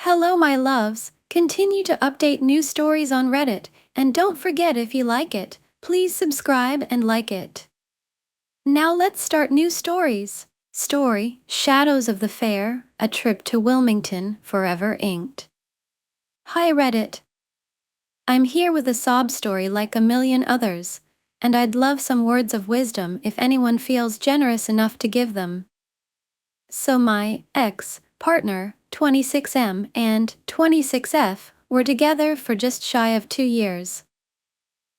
Hello, my loves. Continue to update new stories on Reddit, and don't forget if you like it, please subscribe and like it. Now let's start new stories. Story Shadows of the Fair, A Trip to Wilmington, Forever Inked. Hi, Reddit. I'm here with a sob story like a million others, and I'd love some words of wisdom if anyone feels generous enough to give them. So my ex-partner, 26M and 26F, were together for just shy of 2 years.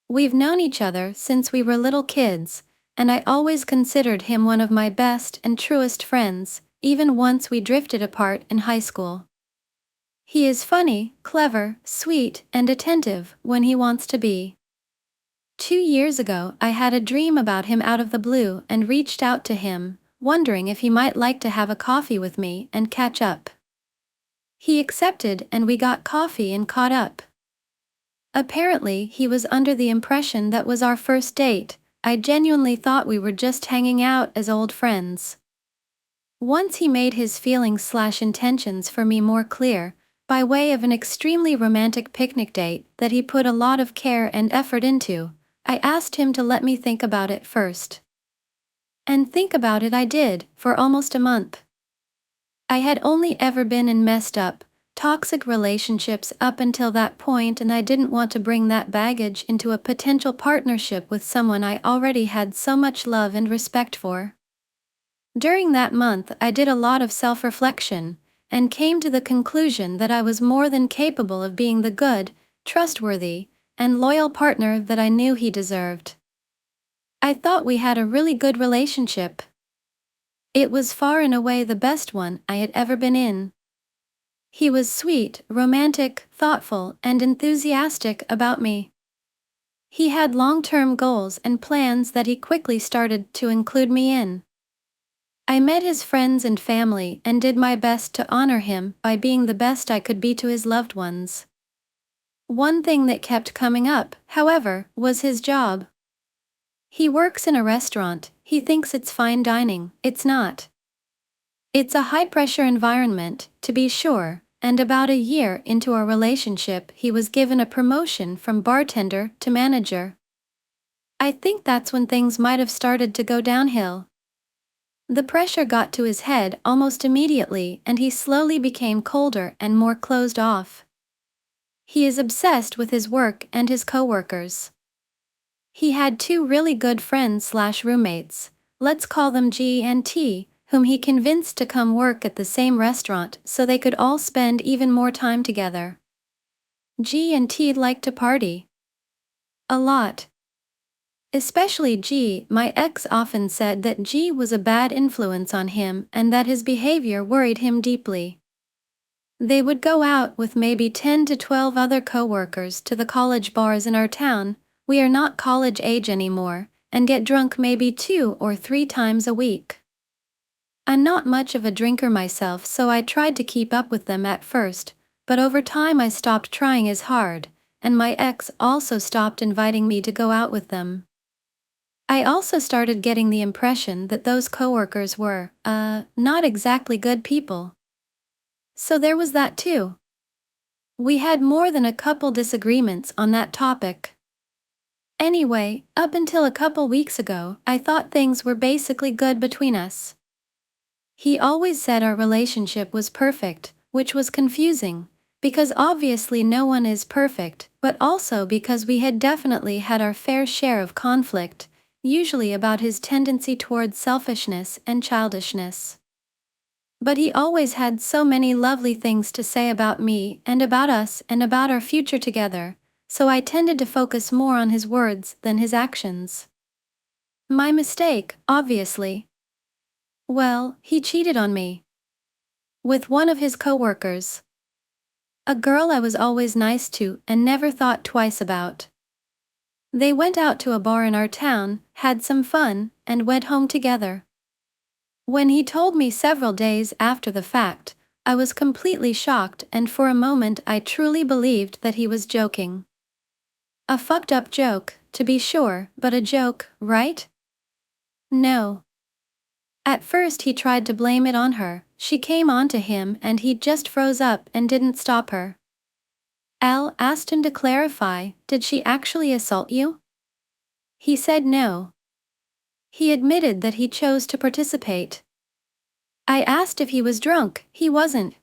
We've known each other since we were little kids, and I always considered him one of my best and truest friends, even once we drifted apart in high school. He is funny, clever, sweet, and attentive when he wants to be. 2 years ago, I had a dream about him out of the blue and reached out to him, wondering if he might like to have a coffee with me and catch up. He accepted and we got coffee and caught up. Apparently, he was under the impression that was our first date. I genuinely thought we were just hanging out as old friends. Once he made his feelings/intentions for me more clear, by way of an extremely romantic picnic date that he put a lot of care and effort into, I asked him to let me think about it first. And think about it I did, for almost a month. I had only ever been in messed up, toxic relationships up until that point, and I didn't want to bring that baggage into a potential partnership with someone I already had so much love and respect for. During that month, I did a lot of self-reflection, and came to the conclusion that I was more than capable of being the good, trustworthy, and loyal partner that I knew he deserved. I thought we had a really good relationship. It was far and away the best one I had ever been in. He was sweet, romantic, thoughtful, and enthusiastic about me. He had long-term goals and plans that he quickly started to include me in. I met his friends and family and did my best to honor him by being the best I could be to his loved ones. One thing that kept coming up, however, was his job. He works in a restaurant. He thinks it's fine dining. It's not. It's a high-pressure environment, to be sure, and about a year into our relationship he was given a promotion from bartender to manager. I think that's when things might have started to go downhill. The pressure got to his head almost immediately and he slowly became colder and more closed off. He is obsessed with his work and his coworkers. He had two really good friends/roommates, let's call them G and T, whom he convinced to come work at the same restaurant so they could all spend even more time together. G and T liked to party. A lot. Especially G. My ex often said that G was a bad influence on him and that his behavior worried him deeply. They would go out with maybe 10 to 12 other coworkers to the college bars in our town, we are not college age anymore, and get drunk maybe 2 or 3 times a week. I'm not much of a drinker myself, so I tried to keep up with them at first, but over time I stopped trying as hard, and my ex also stopped inviting me to go out with them. I also started getting the impression that those coworkers were, not exactly good people. So there was that too. We had more than a couple disagreements on that topic. Anyway, up until a couple weeks ago, I thought things were basically good between us. He always said our relationship was perfect, which was confusing, because obviously no one is perfect, but also because we had definitely had our fair share of conflict, usually about his tendency towards selfishness and childishness. But he always had so many lovely things to say about me and about us and about our future together, so I tended to focus more on his words than his actions. My mistake, obviously. Well, he cheated on me. With one of his coworkers. A girl I was always nice to and never thought twice about. They went out to a bar in our town, had some fun, and went home together. When he told me several days after the fact, I was completely shocked and for a moment I truly believed that he was joking. A fucked up joke, to be sure, but a joke, right? No. At first he tried to blame it on her. She came on to him and he just froze up and didn't stop her. Al asked him to clarify, did she actually assault you? He said no. He admitted that he chose to participate. I asked if he was drunk, he wasn't.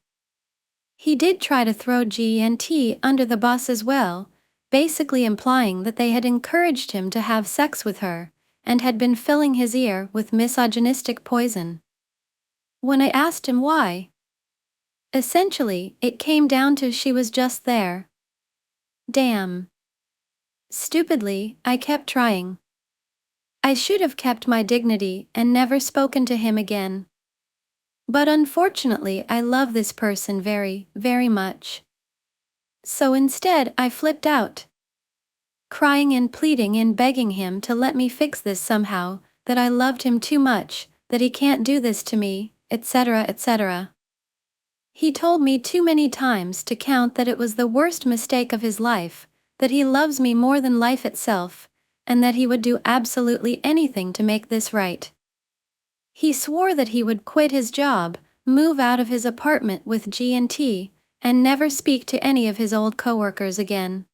He did try to throw G&T under the bus as well, basically implying that they had encouraged him to have sex with her, and had been filling his ear with misogynistic poison. When I asked him why, essentially, it came down to she was just there. Damn. Stupidly, I kept trying. I should have kept my dignity and never spoken to him again. But unfortunately, I love this person very, very much. So instead, I flipped out, crying and pleading and begging him to let me fix this somehow, that I loved him too much, that he can't do this to me, etc., etc. He told me too many times to count that it was the worst mistake of his life, that he loves me more than life itself, and that he would do absolutely anything to make this right. He swore that he would quit his job, move out of his apartment with G&T, and never speak to any of his old coworkers again.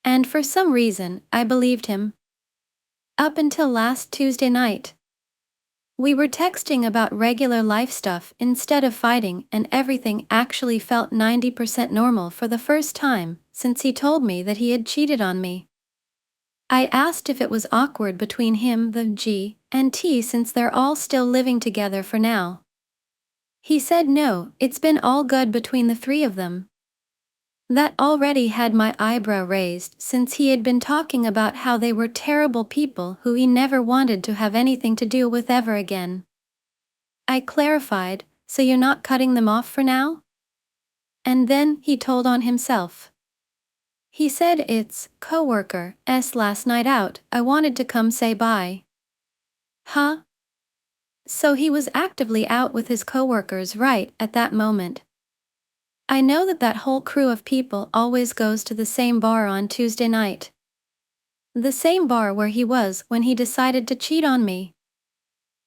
And for some reason, I believed him. Up until last Tuesday night. We were texting about regular life stuff instead of fighting, and everything actually felt 90% normal for the first time since he told me that he had cheated on me. I asked if it was awkward between him, the G&T, since they're all still living together for now. He said no, it's been all good between the three of them. That already had my eyebrow raised since he had been talking about how they were terrible people who he never wanted to have anything to do with ever again. I clarified, so you're not cutting them off for now? And then he told on himself. He said it's coworker's last night out, I wanted to come say bye. Huh? So he was actively out with his coworkers right at that moment. I know that whole crew of people always goes to the same bar on Tuesday night. The same bar where he was when he decided to cheat on me.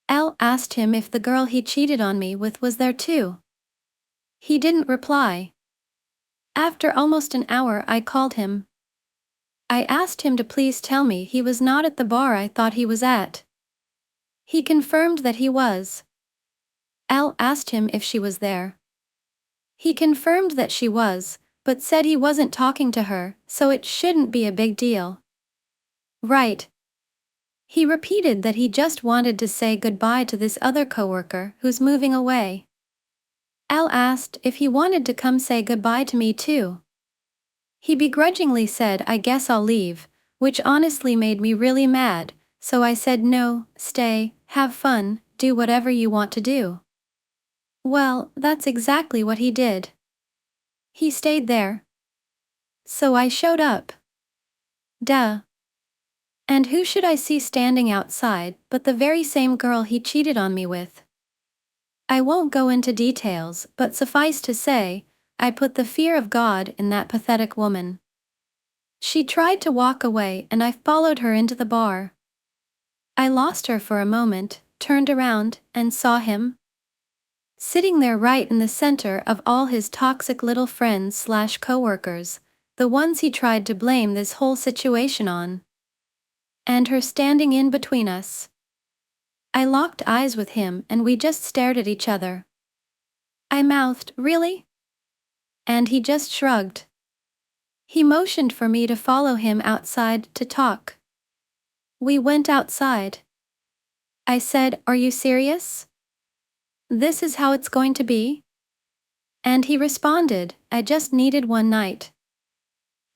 Al asked him if the girl he cheated on me with was there too. He didn't reply. After almost an hour, I called him. I asked him to please tell me he was not at the bar I thought he was at. He confirmed that he was. Al asked him if she was there. He confirmed that she was, but said he wasn't talking to her, so it shouldn't be a big deal. Right. He repeated that he just wanted to say goodbye to this other coworker who's moving away. Al asked if he wanted to come say goodbye to me too. He begrudgingly said, I guess I'll leave, which honestly made me really mad, so I said no, stay, have fun, do whatever you want to do. Well, that's exactly what he did. He stayed there. So I showed up. Duh. And who should I see standing outside but the very same girl he cheated on me with? I won't go into details, but suffice to say, I put the fear of God in that pathetic woman. She tried to walk away and I followed her into the bar. I lost her for a moment, turned around, and saw him sitting there right in the center of all his toxic little friends/coworkers, the ones he tried to blame this whole situation on. And her standing in between us. I locked eyes with him and we just stared at each other. I mouthed, really? And he just shrugged. He motioned for me to follow him outside to talk. We went outside. I said, are you serious? This is how it's going to be? And he responded, I just needed one night.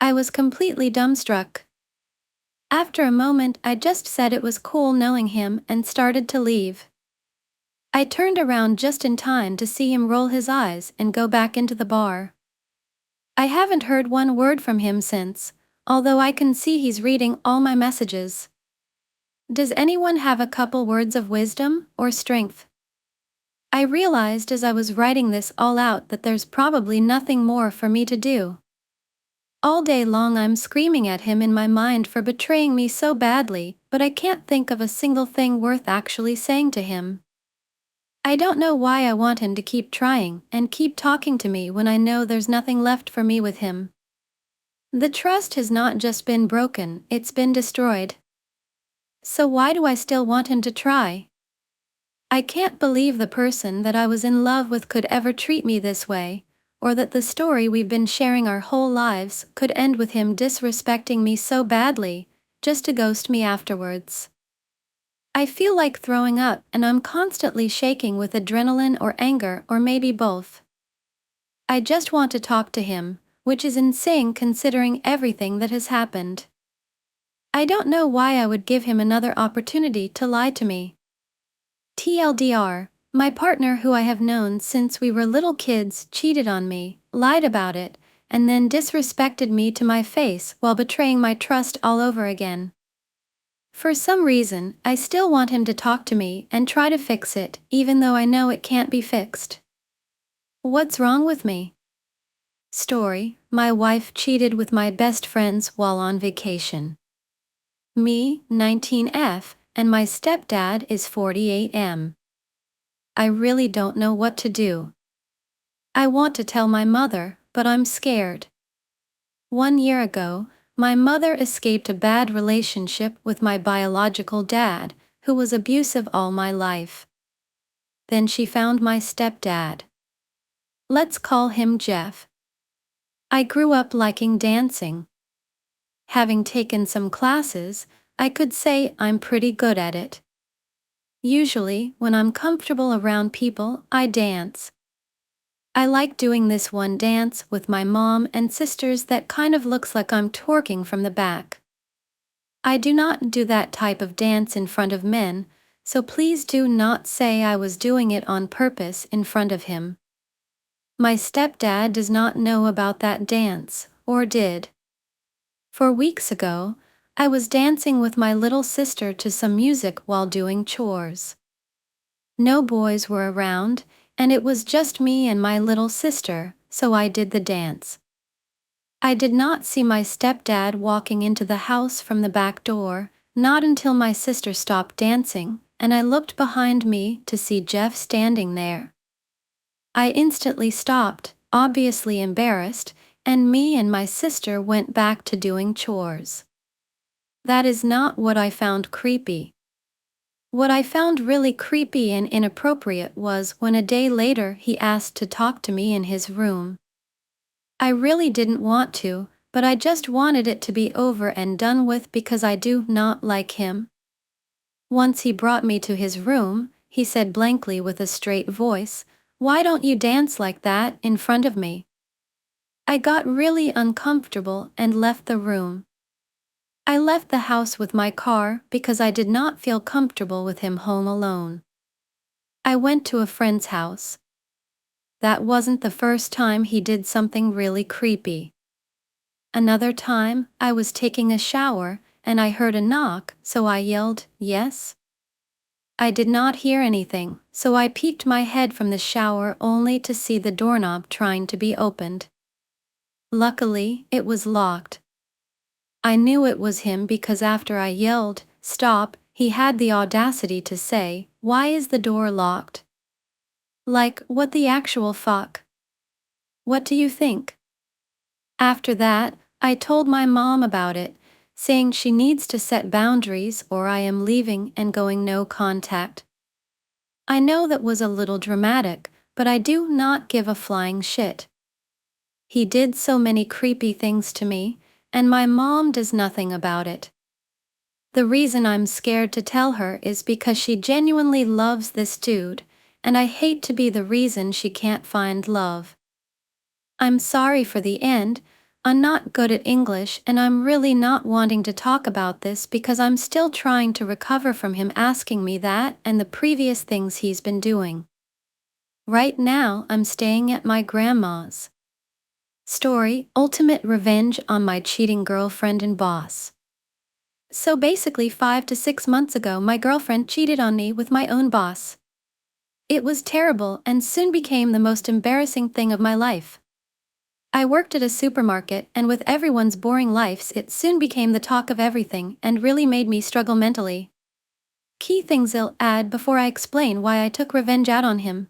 I was completely dumbstruck. After a moment, I just said it was cool knowing him and started to leave. I turned around just in time to see him roll his eyes and go back into the bar. I haven't heard one word from him since, although I can see he's reading all my messages. Does anyone have a couple words of wisdom or strength? I realized as I was writing this all out that there's probably nothing more for me to do. All day long I'm screaming at him in my mind for betraying me so badly, but I can't think of a single thing worth actually saying to him. I don't know why I want him to keep trying and keep talking to me when I know there's nothing left for me with him. The trust has not just been broken, it's been destroyed. So why do I still want him to try? I can't believe the person that I was in love with could ever treat me this way, or that the story we've been sharing our whole lives could end with him disrespecting me so badly, just to ghost me afterwards. I feel like throwing up and I'm constantly shaking with adrenaline or anger or maybe both. I just want to talk to him, which is insane considering everything that has happened. I don't know why I would give him another opportunity to lie to me. TLDR, my partner who I have known since we were little kids cheated on me, lied about it, and then disrespected me to my face while betraying my trust all over again. For some reason, I still want him to talk to me and try to fix it, even though I know it can't be fixed. What's wrong with me? Story: my wife cheated with my best friends while on vacation. Me, 19F, and my stepdad is 48M. I really don't know what to do. I want to tell my mother, but I'm scared. 1 year ago, my mother escaped a bad relationship with my biological dad, who was abusive all my life. Then she found my stepdad. Let's call him Jeff. I grew up liking dancing. Having taken some classes, I could say I'm pretty good at it. Usually, when I'm comfortable around people, I dance. I like doing this one dance with my mom and sisters that kind of looks like I'm twerking from the back. I do not do that type of dance in front of men, so please do not say I was doing it on purpose in front of him. My stepdad does not know about that dance, or did. 4 weeks ago, I was dancing with my little sister to some music while doing chores. No boys were around, and it was just me and my little sister, so I did the dance. I did not see my stepdad walking into the house from the back door, not until my sister stopped dancing, and I looked behind me to see Jeff standing there. I instantly stopped, obviously embarrassed, and me and my sister went back to doing chores. That is not what I found creepy. What I found really creepy and inappropriate was when a day later he asked to talk to me in his room. I really didn't want to, but I just wanted it to be over and done with because I do not like him. Once he brought me to his room, he said blankly with a straight voice, "Why don't you dance like that in front of me?" I got really uncomfortable and left the room. I left the house with my car because I did not feel comfortable with him home alone. I went to a friend's house. That wasn't the first time he did something really creepy. Another time, I was taking a shower and I heard a knock, so I yelled, "Yes?" I did not hear anything, so I peeked my head from the shower only to see the doorknob trying to be opened. Luckily, it was locked. I knew it was him because after I yelled, "Stop," he had the audacity to say, "Why is the door locked?" Like, what the actual fuck? What do you think? After that, I told my mom about it, saying she needs to set boundaries or I am leaving and going no contact. I know that was a little dramatic, but I do not give a flying shit. He did so many creepy things to me, and my mom does nothing about it. The reason I'm scared to tell her is because she genuinely loves this dude, and I hate to be the reason she can't find love. I'm sorry for the end. I'm not good at English and I'm really not wanting to talk about this because I'm still trying to recover from him asking me that and the previous things he's been doing. Right now, I'm staying at my grandma's. Story: ultimate revenge on my cheating girlfriend and boss. So basically 5 to 6 months ago my girlfriend cheated on me with my own boss. It was terrible and soon became the most embarrassing thing of my life. I worked at a supermarket and with everyone's boring lives it soon became the talk of everything and really made me struggle mentally. Key things I'll add before I explain why I took revenge out on him.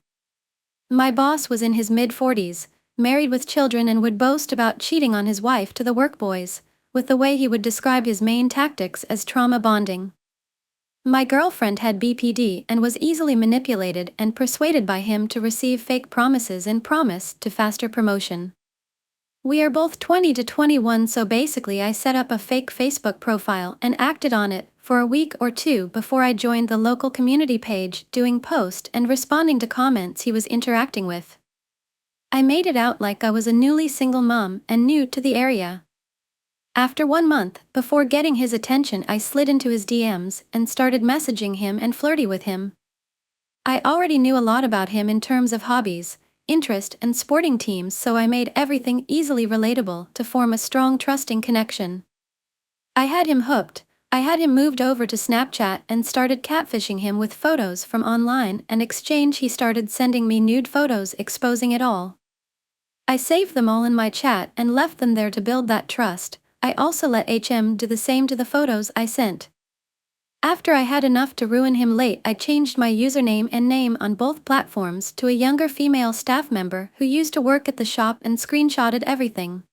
My boss was in his mid-40s, married with children, and would boast about cheating on his wife to the workboys, with the way he would describe his main tactics as trauma bonding. My girlfriend had BPD and was easily manipulated and persuaded by him to receive fake promises and promise to faster promotion. We are both 20 to 21, so basically I set up a fake Facebook profile and acted on it for a week or two before I joined the local community page, doing post and responding to comments he was interacting with. I made it out like I was a newly single mom and new to the area. After 1 month, before getting his attention, I slid into his DMs and started messaging him and flirty with him. I already knew a lot about him in terms of hobbies, interest, and sporting teams, so I made everything easily relatable to form a strong, trusting connection. I had him hooked. I had him moved over to Snapchat and started catfishing him with photos from online, and exchange he started sending me nude photos exposing it all. I saved them all in my chat and left them there to build that trust. I also let HM do the same to the photos I sent. After I had enough to ruin him late, I changed my username and name on both platforms to a younger female staff member who used to work at the shop and screenshotted everything.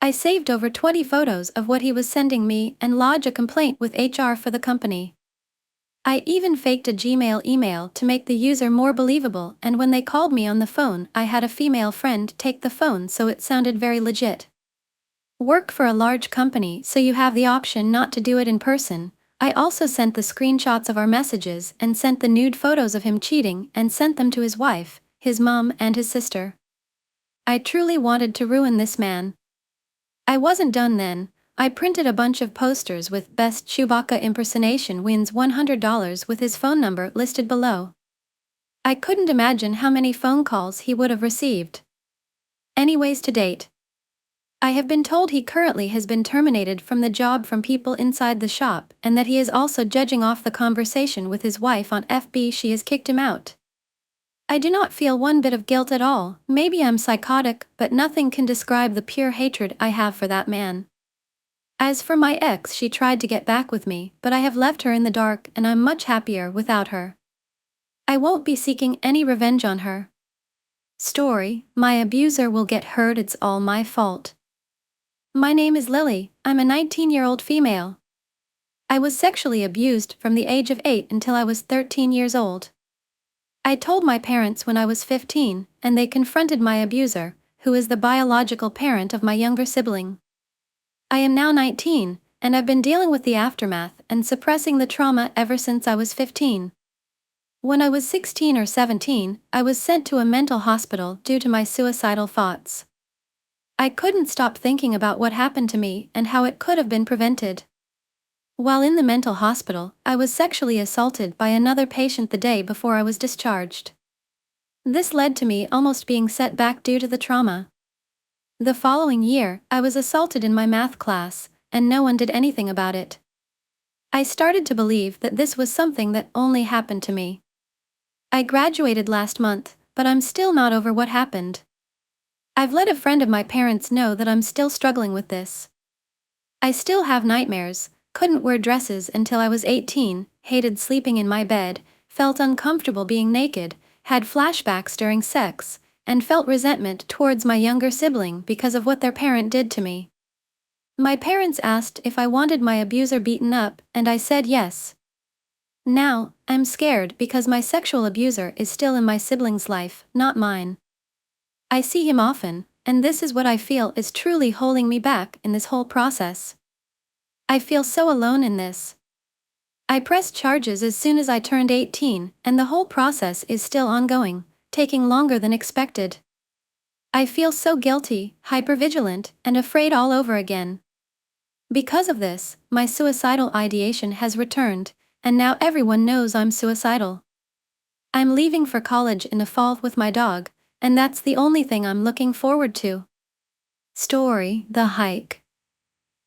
I saved over 20 photos of what he was sending me and lodged a complaint with HR for the company. I even faked a Gmail email to make the user more believable, and when they called me on the phone, I had a female friend take the phone so it sounded very legit. Work for a large company, so you have the option not to do it in person. I also sent the screenshots of our messages and sent the nude photos of him cheating and sent them to his wife, his mom, and his sister. I truly wanted to ruin this man. I wasn't done then. I printed a bunch of posters with "Best Chewbacca Impersonation Wins $100" with his phone number listed below. I couldn't imagine how many phone calls he would have received. Anyways, to date, I have been told he currently has been terminated from the job from people inside the shop, and that he is also judging off the conversation with his wife on FB. She has kicked him out. I do not feel one bit of guilt at all. Maybe I'm psychotic, but nothing can describe the pure hatred I have for that man. As for my ex, she tried to get back with me, but I have left her in the dark and I'm much happier without her. I won't be seeking any revenge on her. Story: my abuser will get hurt, it's all my fault. My name is Lily. I'm a 19-year-old female. I was sexually abused from the age of 8 until I was 13 years old. I told my parents when I was 15, and they confronted my abuser, who is the biological parent of my younger sibling. I am now 19, and I've been dealing with the aftermath and suppressing the trauma ever since I was 15. When I was 16 or 17, I was sent to a mental hospital due to my suicidal thoughts. I couldn't stop thinking about what happened to me and how it could have been prevented. While in the mental hospital, I was sexually assaulted by another patient the day before I was discharged. This led to me almost being set back due to the trauma. The following year, I was assaulted in my math class, and no one did anything about it. I started to believe that this was something that only happened to me. I graduated last month, but I'm still not over what happened. I've let a friend of my parents know that I'm still struggling with this. I still have nightmares, couldn't wear dresses until I was 18, hated sleeping in my bed, felt uncomfortable being naked, had flashbacks during sex, and felt resentment towards my younger sibling because of what their parent did to me. My parents asked if I wanted my abuser beaten up, and I said yes. Now, I'm scared because my sexual abuser is still in my sibling's life, not mine. I see him often, and this is what I feel is truly holding me back in this whole process. I feel so alone in this. I pressed charges as soon as I turned 18, and the whole process is still ongoing, taking longer than expected. I feel so guilty, hypervigilant, and afraid all over again. Because of this, my suicidal ideation has returned, and now everyone knows I'm suicidal. I'm leaving for college in the fall with my dog, and that's the only thing I'm looking forward to. Story: the hike.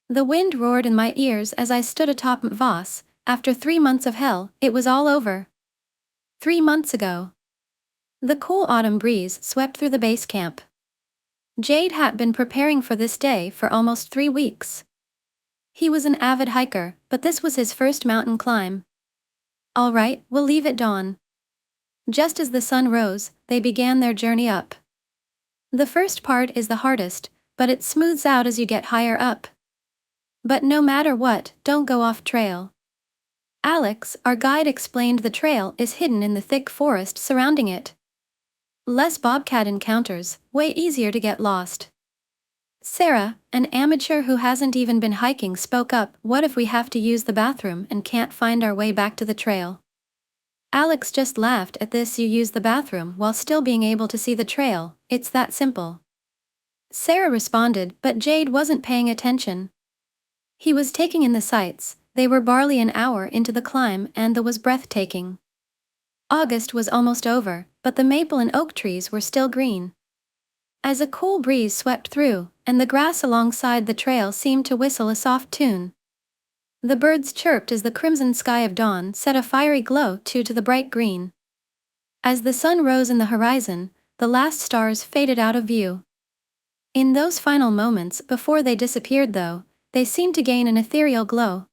The wind roared in my ears as I stood atop Mt. Voss. After 3 months of hell, it was all over. 3 months ago. The cool autumn breeze swept through the base camp. Jade had been preparing for this day for almost 3 weeks. He was an avid hiker, but this was his first mountain climb. All right, we'll leave it dawn. Just as the sun rose, they began their journey up. The first part is the hardest, but it smooths out as you get higher up. But no matter what, don't go off trail. Alex, our guide, explained the trail is hidden in the thick forest surrounding it. Less bobcat encounters, way easier to get lost. Sarah, an amateur who hasn't even been hiking, spoke up, "What if we have to use the bathroom and can't find our way back to the trail?" Alex just laughed at this. You use the bathroom while still being able to see the trail, it's that simple. Sarah responded, but Jade wasn't paying attention. He was taking in the sights. They were barely an hour into the climb and the was breathtaking. August was almost over, but the maple and oak trees were still green. As a cool breeze swept through, and the grass alongside the trail seemed to whistle a soft tune. The birds chirped as the crimson sky of dawn set a fiery glow to the bright green. As the sun rose in the horizon, the last stars faded out of view. In those final moments before they disappeared, though, they seemed to gain an ethereal glow.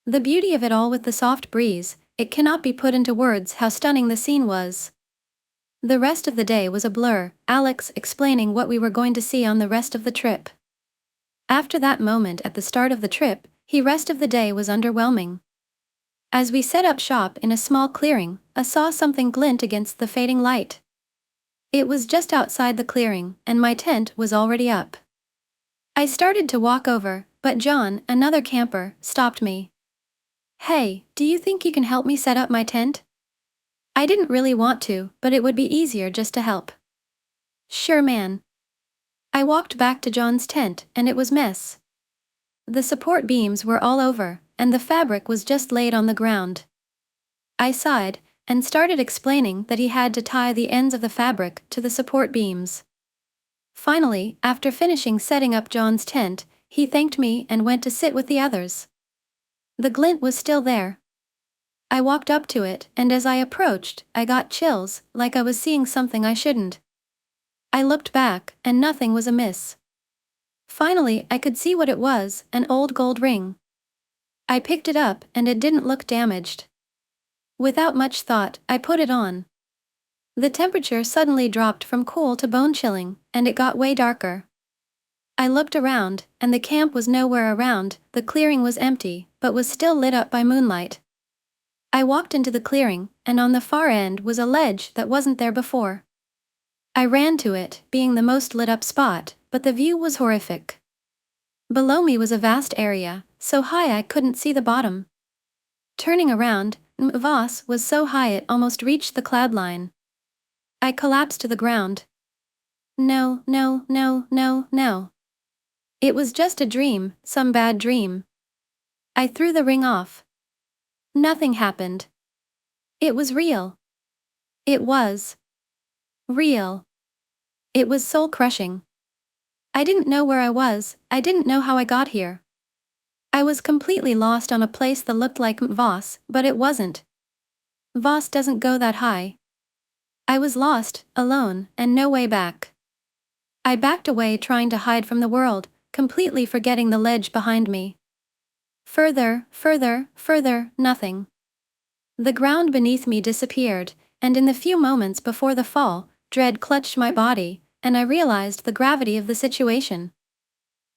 The beauty of it all, with the soft breeze, it cannot be put into words how stunning the scene was. The rest of the day was a blur, Alex explaining what we were going to see on the rest of the trip. After that moment at the start of the trip, the rest of the day was underwhelming. As we set up shop in a small clearing, I saw something glint against the fading light. It was just outside the clearing, and my tent was already up. I started to walk over, but John, another camper, stopped me. "Hey, do you think you can help me set up my tent?" I didn't really want to, but it would be easier just to help. "Sure, man." I walked back to John's tent, and it was mess. The support beams were all over, and the fabric was just laid on the ground. I sighed, and started explaining that he had to tie the ends of the fabric to the support beams. Finally, after finishing setting up John's tent, he thanked me and went to sit with the others. The glint was still there. I walked up to it, and as I approached, I got chills, like I was seeing something I shouldn't. I looked back, and nothing was amiss. Finally, I could see what it was, an old gold ring. I picked it up, and it didn't look damaged. Without much thought, I put it on. The temperature suddenly dropped from cool to bone-chilling, and it got way darker. I looked around, and the camp was nowhere around. The clearing was empty, but was still lit up by moonlight. I walked into the clearing, and on the far end was a ledge that wasn't there before. I ran to it, being the most lit-up spot, but the view was horrific. Below me was a vast area, so high I couldn't see the bottom. Turning around, Voss was so high it almost reached the cloud line. I collapsed to the ground. No, no, no, no, no. It was just a dream, some bad dream. I threw the ring off. Nothing happened. It was real. It was real. It was soul-crushing. I didn't know where I was, I didn't know how I got here. I was completely lost on a place that looked like Voss, but it wasn't. Voss doesn't go that high. I was lost, alone, and no way back. I backed away, trying to hide from the world, completely forgetting the ledge behind me. Further, further, further, nothing. The ground beneath me disappeared, and in the few moments before the fall, dread clutched my body, and I realized the gravity of the situation.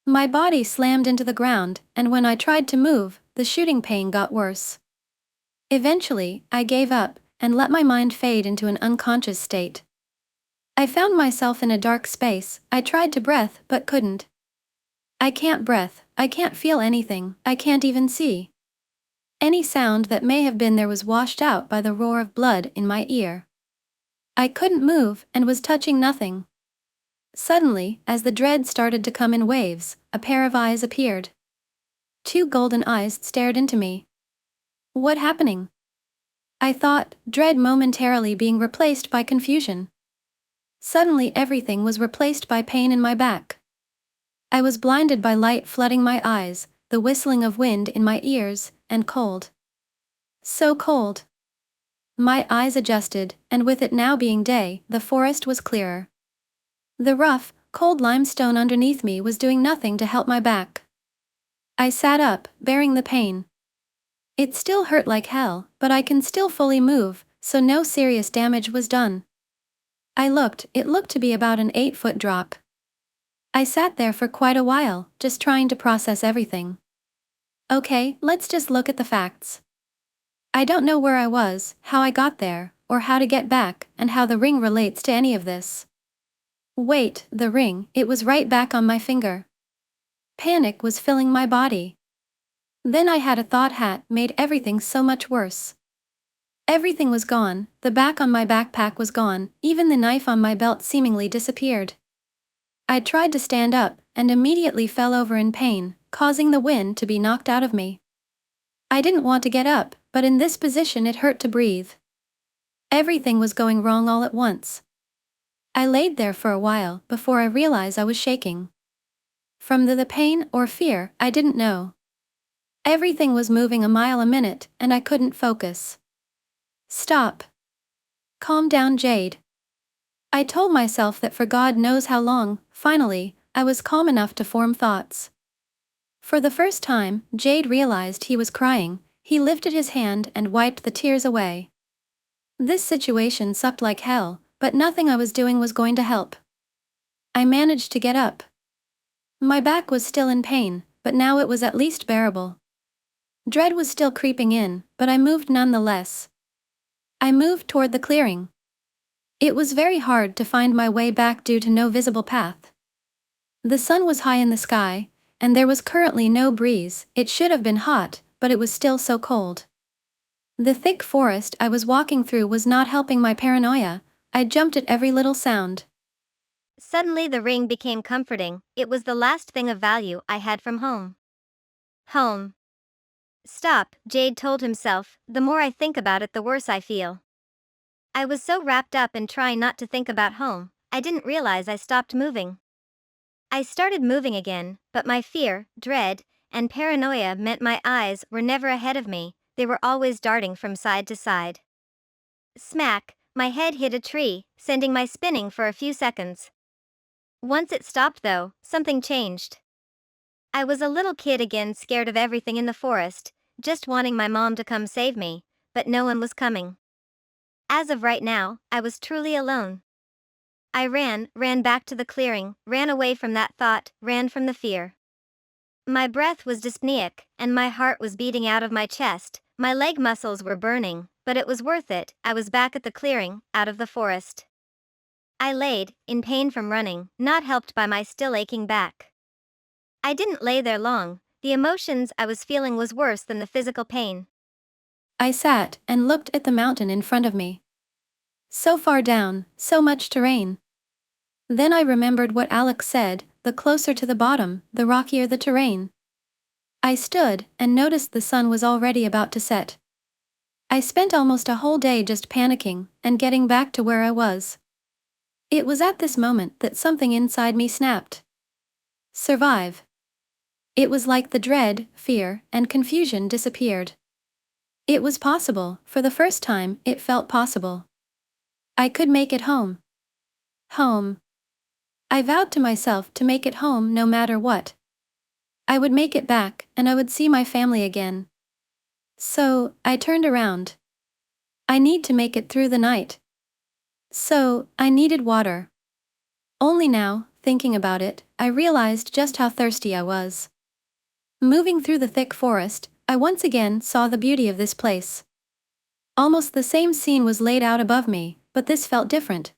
My body slammed into the ground, and when I tried to move, the shooting pain got worse. Eventually, I gave up, and let my mind fade into an unconscious state. I found myself in a dark space. I tried to breathe, but couldn't. I can't breathe, I can't feel anything, I can't even see. Any sound that may have been there was washed out by the roar of blood in my ear. I couldn't move, and was touching nothing. Suddenly, as the dread started to come in waves, a pair of eyes appeared. Two golden eyes stared into me. What happening? I thought, dread momentarily being replaced by confusion. Suddenly everything was replaced by pain in my back. I was blinded by light flooding my eyes, the whistling of wind in my ears, and cold. So cold. My eyes adjusted, and with it now being day, the forest was clearer. The rough, cold limestone underneath me was doing nothing to help my back. I sat up, bearing the pain. It still hurt like hell, but I can still fully move, so no serious damage was done. It looked to be about an 8-foot drop. I sat there for quite a while, just trying to process everything. Okay, let's just look at the facts. I don't know where I was, how I got there, or how to get back, and how the ring relates to any of this. Wait, the ring, it was right back on my finger. Panic was filling my body. Then I had a thought hat made everything so much worse. Everything was gone, the back on my backpack was gone, even the knife on my belt seemingly disappeared. I tried to stand up, and immediately fell over in pain, causing the wind to be knocked out of me. I didn't want to get up, but in this position it hurt to breathe. Everything was going wrong all at once. I laid there for a while before I realized I was shaking. From the pain or fear, I didn't know. Everything was moving a mile a minute, and I couldn't focus. Stop. Calm down, Jade. I told myself that for God knows how long. Finally, I was calm enough to form thoughts. For the first time, Jade realized he was crying. He lifted his hand and wiped the tears away. This situation sucked like hell, but nothing I was doing was going to help. I managed to get up. My back was still in pain, but now it was at least bearable. Dread was still creeping in, but I moved nonetheless. I moved toward the clearing. It was very hard to find my way back due to no visible path. The sun was high in the sky, and there was currently no breeze. It should have been hot, but it was still so cold. The thick forest I was walking through was not helping my paranoia. I jumped at every little sound. Suddenly the ring became comforting. It was the last thing of value I had from home. Home. Stop, Jade told himself, the more I think about it the worse I feel. I was so wrapped up in trying not to think about home, I didn't realize I stopped moving. I started moving again, but my fear, dread, and paranoia meant my eyes were never ahead of me, they were always darting from side to side. Smack, my head hit a tree, sending my spinning for a few seconds. Once it stopped though, something changed. I was a little kid again, scared of everything in the forest, just wanting my mom to come save me, but no one was coming. As of right now, I was truly alone. I ran back to the clearing, ran away from that thought, ran from the fear. My breath was dyspneic, and my heart was beating out of my chest, my leg muscles were burning, but it was worth it. I was back at the clearing, out of the forest. I laid, in pain from running, not helped by my still aching back. I didn't lay there long, the emotions I was feeling was worse than the physical pain. I sat and looked at the mountain in front of me. So far down, so much terrain. Then I remembered what Alex said, the closer to the bottom, the rockier the terrain. I stood and noticed the sun was already about to set. I spent almost a whole day just panicking and getting back to where I was. It was at this moment that something inside me snapped. Survive. It was like the dread, fear, and confusion disappeared. It was possible, for the first time, it felt possible. I could make it home. Home. I vowed to myself to make it home no matter what. I would make it back, and I would see my family again. So, I turned around. I need to make it through the night. So, I needed water. Only now, thinking about it, I realized just how thirsty I was. Moving through the thick forest, I once again saw the beauty of this place. Almost the same scene was laid out above me, but this felt different.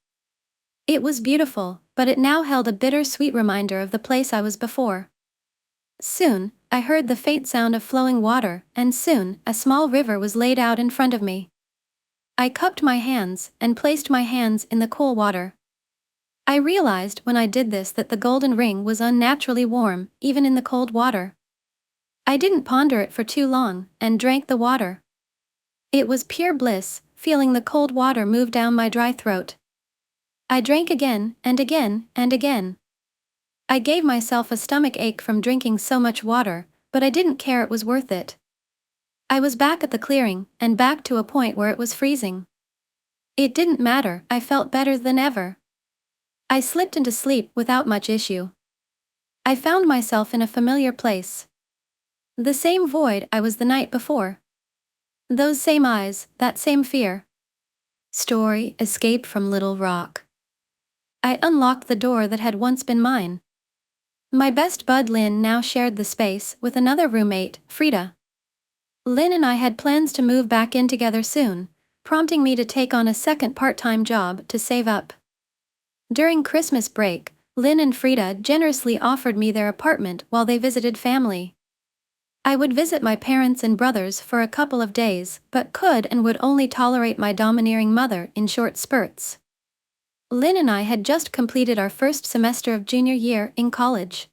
It was beautiful, but it now held a bitter-sweet reminder of the place I was before. Soon, I heard the faint sound of flowing water, and soon, a small river was laid out in front of me. I cupped my hands and placed my hands in the cool water. I realized when I did this that the golden ring was unnaturally warm, even in the cold water. I didn't ponder it for too long, and drank the water. It was pure bliss, feeling the cold water move down my dry throat. I drank again, and again, and again. I gave myself a stomach ache from drinking so much water, but I didn't care, it was worth it. I was back at the clearing, and back to a point where it was freezing. It didn't matter, I felt better than ever. I slipped into sleep without much issue. I found myself in a familiar place. The same void I was the night before. Those same eyes, that same fear. Story: Escape from Little Rock. I unlocked the door that had once been mine. My best bud Lynn now shared the space with another roommate, Frida. Lynn and I had plans to move back in together soon, prompting me to take on a second part-time job to save up. During Christmas break, Lynn and Frida generously offered me their apartment while they visited family. I would visit my parents and brothers for a couple of days, but could and would only tolerate my domineering mother in short spurts. Lynn and I had just completed our first semester of junior year in college.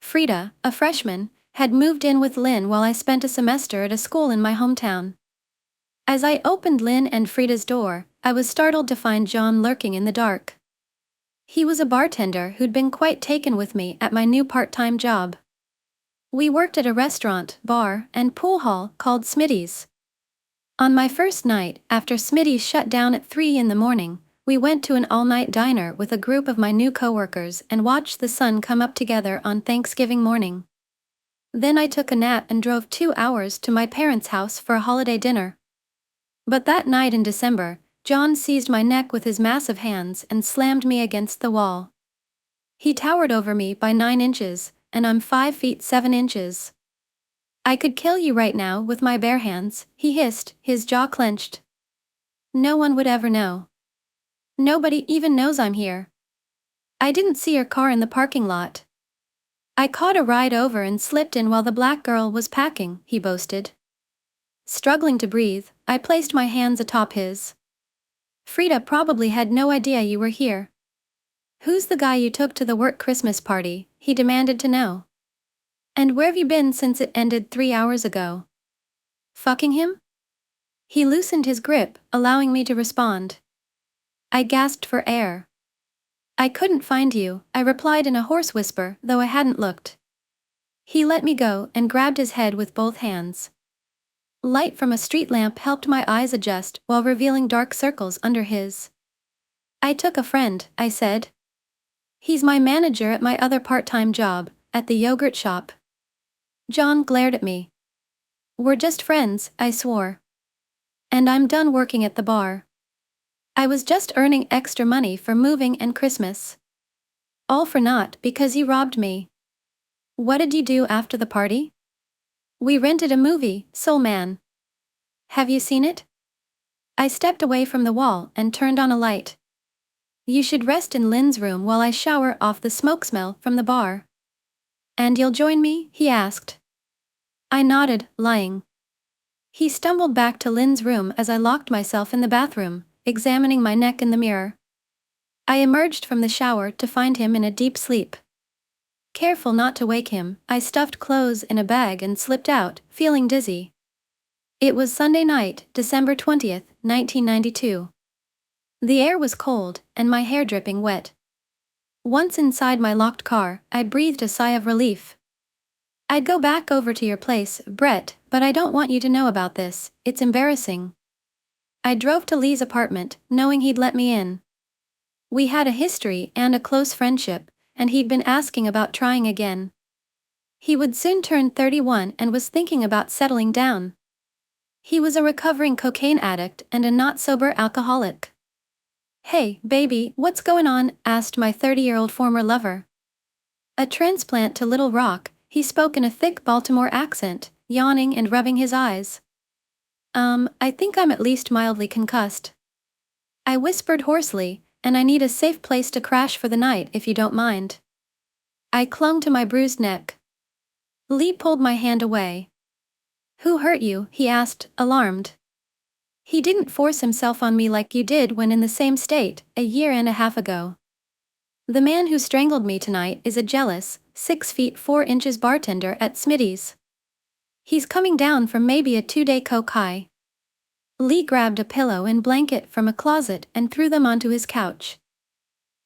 Frida, a freshman, had moved in with Lynn while I spent a semester at a school in my hometown. As I opened Lynn and Frida's door, I was startled to find John lurking in the dark. He was a bartender who'd been quite taken with me at my new part-time job. We worked at a restaurant, bar, and pool hall called Smitty's. On my first night, after Smitty's shut down at 3 in the morning, we went to an all-night diner with a group of my new coworkers and watched the sun come up together on Thanksgiving morning. Then I took a nap and drove 2 hours to my parents' house for a holiday dinner. But that night in December, John seized my neck with his massive hands and slammed me against the wall. He towered over me by 9 inches, and I'm 5 feet 7 inches. "I could kill you right now with my bare hands," he hissed, his jaw clenched. "No one would ever know. Nobody even knows I'm here. I didn't see your car in the parking lot. I caught a ride over and slipped in while the black girl was packing," he boasted. Struggling to breathe, I placed my hands atop his. "Frida probably had no idea you were here." "Who's the guy you took to the work Christmas party?" he demanded to know. "And where've you been since it ended 3 hours ago?" "Fucking him?" He loosened his grip, allowing me to respond. I gasped for air. "I couldn't find you," I replied in a hoarse whisper, though I hadn't looked. He let me go and grabbed his head with both hands. Light from a street lamp helped my eyes adjust while revealing dark circles under his. "I took a friend," I said. "He's my manager at my other part-time job, at the yogurt shop." John glared at me. "We're just friends," I swore. "And I'm done working at the bar. I was just earning extra money for moving and Christmas. All for naught because you robbed me." "What did you do after the party?" "We rented a movie, Soul Man." "Have you seen it?" I stepped away from the wall and turned on a light. "You should rest in Lynn's room while I shower off the smoke smell from the bar." "And you'll join me?" he asked. I nodded, lying. He stumbled back to Lynn's room as I locked myself in the bathroom, examining my neck in the mirror. I emerged from the shower to find him in a deep sleep. Careful not to wake him, I stuffed clothes in a bag and slipped out, feeling dizzy. It was Sunday night, December 20th, 1992. The air was cold, and my hair dripping wet. Once inside my locked car, I breathed a sigh of relief. "I'd go back over to your place, Brett, but I don't want you to know about this, it's embarrassing." I drove to Lee's apartment, knowing he'd let me in. We had a history and a close friendship, and he'd been asking about trying again. He would soon turn 31 and was thinking about settling down. He was a recovering cocaine addict and a not-sober alcoholic. "Hey, baby, what's going on?" asked my 30-year-old former lover. A transplant to Little Rock, he spoke in a thick Baltimore accent, yawning and rubbing his eyes. I think I'm at least mildly concussed." I whispered hoarsely, "and I need a safe place to crash for the night if you don't mind." I clung to my bruised neck. Lee pulled my hand away. "Who hurt you?" he asked, alarmed. "He didn't force himself on me like you did when in the same state, a year and a half ago. The man who strangled me tonight is a jealous, 6 feet 4 inches bartender at Smitty's. He's coming down from maybe a 2-day coke high." Lee grabbed a pillow and blanket from a closet and threw them onto his couch.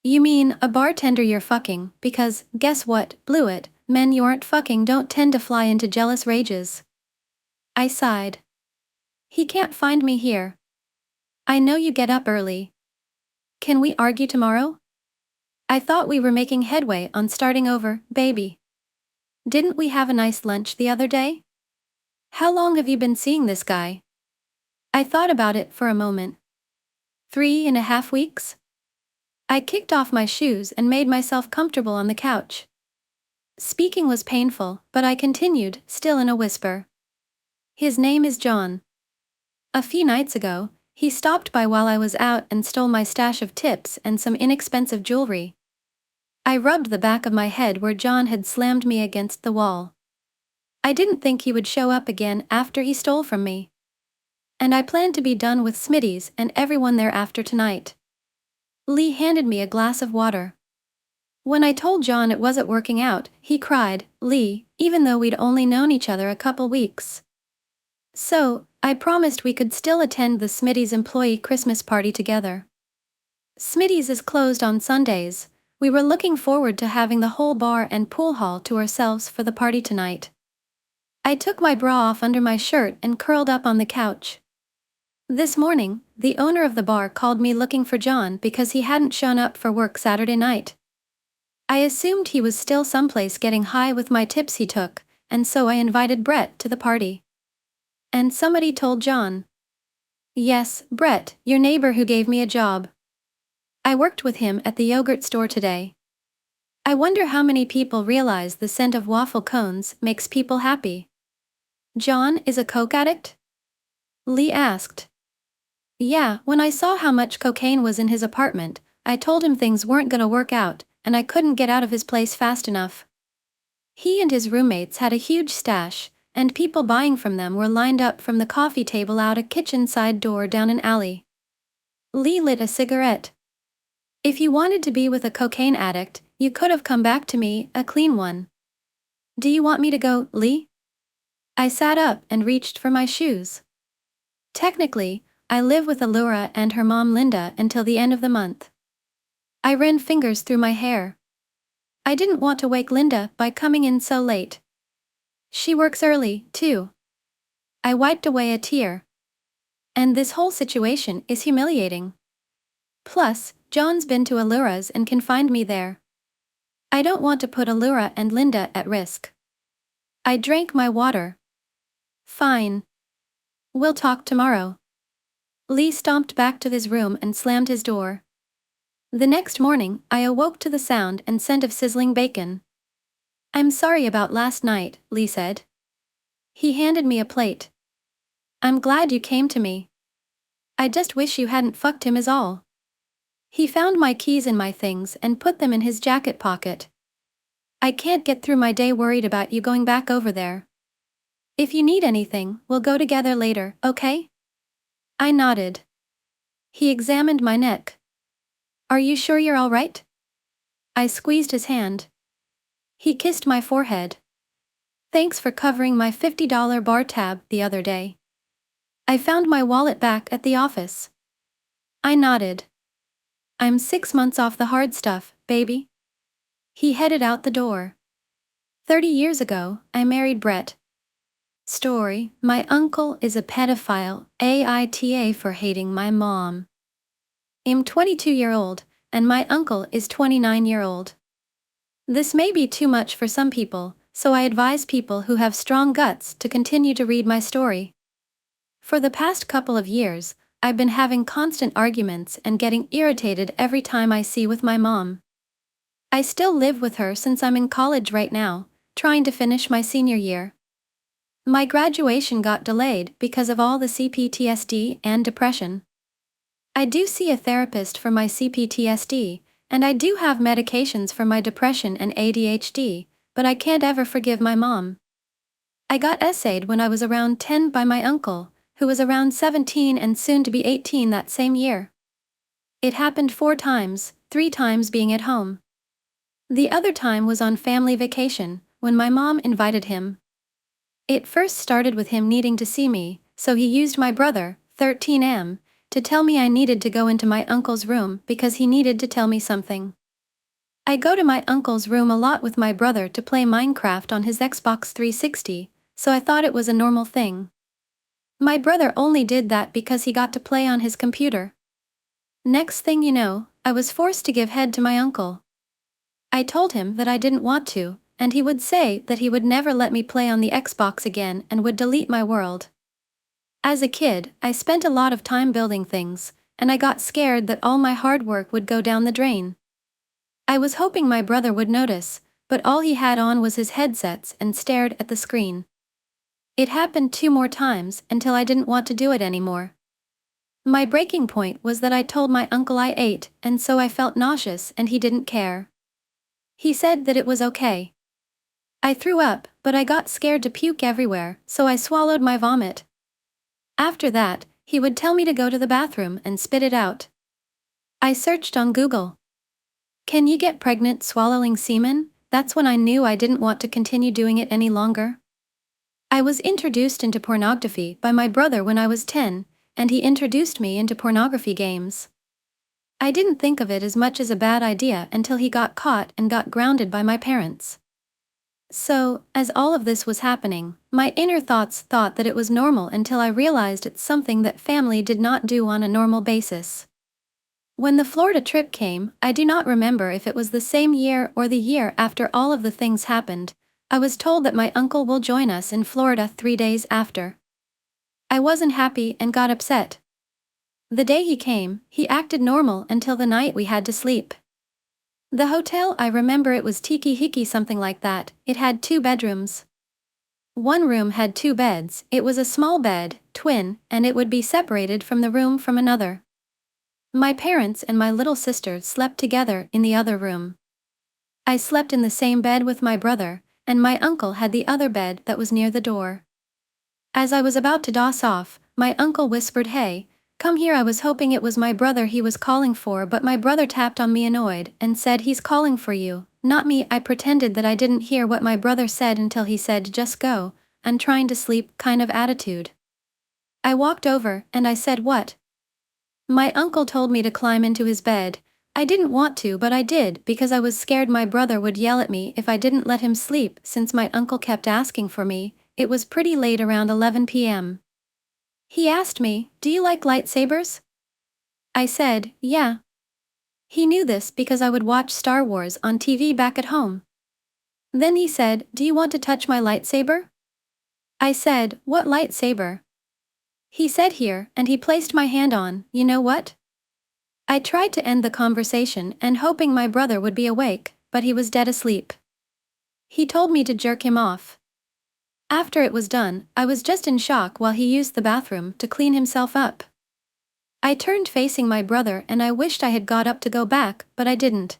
"You mean a bartender you're fucking, because, guess what, blew it, men you aren't fucking don't tend to fly into jealous rages." I sighed. "He can't find me here. I know you get up early. Can we argue tomorrow? I thought we were making headway on starting over, baby. Didn't we have a nice lunch the other day? How long have you been seeing this guy?" I thought about it for a moment. 3.5 weeks? I kicked off my shoes and made myself comfortable on the couch. Speaking was painful, but I continued, still in a whisper. His name is John. A few nights ago, he stopped by while I was out and stole my stash of tips and some inexpensive jewelry. I rubbed the back of my head where John had slammed me against the wall. I didn't think he would show up again after he stole from me. And I planned to be done with Smitty's and everyone there after tonight. Lee handed me a glass of water. When I told John it wasn't working out, he cried, "Lee," even though we'd only known each other a couple weeks. So, I promised we could still attend the Smitty's employee Christmas party together. Smitty's is closed on Sundays. We were looking forward to having the whole bar and pool hall to ourselves for the party tonight. I took my bra off under my shirt and curled up on the couch. This morning, the owner of the bar called me looking for John because he hadn't shown up for work Saturday night. I assumed he was still someplace getting high with my tips he took, and so I invited Brett to the party. And somebody told John. Yes, Brett, your neighbor who gave me a job. I worked with him at the yogurt store today. I wonder how many people realize the scent of waffle cones makes people happy. John is a coke addict? Lee asked. Yeah, when I saw how much cocaine was in his apartment, I told him things weren't gonna work out, and I couldn't get out of his place fast enough. He and his roommates had a huge stash, and people buying from them were lined up from the coffee table out a kitchen side door down an alley. Lee lit a cigarette. If you wanted to be with a cocaine addict, you could have come back to me, a clean one. Do you want me to go, Lee? I sat up and reached for my shoes. Technically, I live with Allura and her mom Linda until the end of the month. I ran fingers through my hair. I didn't want to wake Linda by coming in so late. She works early, too. I wiped away a tear. And this whole situation is humiliating. Plus, John's been to Allura's and can find me there. I don't want to put Allura and Linda at risk. I drank my water. Fine. We'll talk tomorrow. Lee stomped back to his room and slammed his door. The next morning, I awoke to the sound and scent of sizzling bacon. I'm sorry about last night, Lee said. He handed me a plate. I'm glad you came to me. I just wish you hadn't fucked him is all. He found my keys in my things and put them in his jacket pocket. I can't get through my day worried about you going back over there. If you need anything, we'll go together later, okay? I nodded. He examined my neck. Are you sure you're all right? I squeezed his hand. He kissed my forehead. Thanks for covering my $50 bar tab the other day. I found my wallet back at the office. I nodded. I'm 6 months off the hard stuff, baby. He headed out the door. 30 years ago, I married Brett. Story: my uncle is a pedophile, AITA for hating my mom. I'm 22-year-old, and my uncle is 29-year-old. This may be too much for some people, so I advise people who have strong guts to continue to read my story. For the past couple of years, I've been having constant arguments and getting irritated every time I see with my mom. I still live with her since I'm in college right now, trying to finish my senior year. My graduation got delayed because of all the CPTSD and depression. I do see a therapist for my CPTSD, and I do have medications for my depression and ADHD, but I can't ever forgive my mom. I got essayed when I was around 10 by my uncle, who was around 17 and soon to be 18 that same year. It happened 4 times, 3 times being at home. The other time was on family vacation, when my mom invited him. It first started with him needing to see me, so he used my brother, 13M, to tell me I needed to go into my uncle's room because he needed to tell me something. I go to my uncle's room a lot with my brother to play Minecraft on his Xbox 360, so I thought it was a normal thing. My brother only did that because he got to play on his computer. Next thing you know, I was forced to give head to my uncle. I told him that I didn't want to, and he would say that he would never let me play on the Xbox again and would delete my world. As a kid, I spent a lot of time building things, and I got scared that all my hard work would go down the drain. I was hoping my brother would notice, but all he had on was his headsets and stared at the screen. It happened 2 more times until I didn't want to do it anymore. My breaking point was that I told my uncle I ate, and so I felt nauseous and he didn't care. He said that it was okay. I threw up, but I got scared to puke everywhere, so I swallowed my vomit. After that, he would tell me to go to the bathroom and spit it out. I searched on Google. Can you get pregnant swallowing semen? That's when I knew I didn't want to continue doing it any longer. I was introduced into pornography by my brother when I was 10, and he introduced me into pornography games. I didn't think of it as much as a bad idea until he got caught and got grounded by my parents. So, as all of this was happening, my inner thoughts thought that it was normal until I realized it's something that family did not do on a normal basis. When the Florida trip came, I do not remember if it was the same year or the year after all of the things happened. I was told that my uncle will join us in Florida 3 days after. I wasn't happy and got upset. The day he came, he acted normal until the night we had to sleep. The hotel, I remember it was Tiki Hiki, something like that. It had 2 bedrooms. One room had 2 beds, it was a small bed, twin, and it would be separated from the room from another. My parents and my little sister slept together in the other room. I slept in the same bed with my brother, and my uncle had the other bed that was near the door. As I was about to doze off, my uncle whispered, "Hey, come here." I was hoping it was my brother he was calling for, but my brother tapped on me annoyed and said, "He's calling for you, not me." I pretended that I didn't hear what my brother said until he said, "Just go, I'm trying to sleep," kind of attitude. I walked over and I said, "What?" My uncle told me to climb into his bed. I didn't want to, but I did because I was scared my brother would yell at me if I didn't let him sleep since my uncle kept asking for me. It was pretty late, around 11 p.m. He asked me, "Do you like lightsabers?" I said, "Yeah." He knew this because I would watch Star Wars on TV back at home. Then he said, "Do you want to touch my lightsaber?" I said, "What lightsaber?" He said, "Here," and he placed my hand on, you know what? I tried to end the conversation and hoping my brother would be awake, but he was dead asleep. He told me to jerk him off. After it was done, I was just in shock while he used the bathroom to clean himself up. I turned facing my brother and I wished I had got up to go back, but I didn't.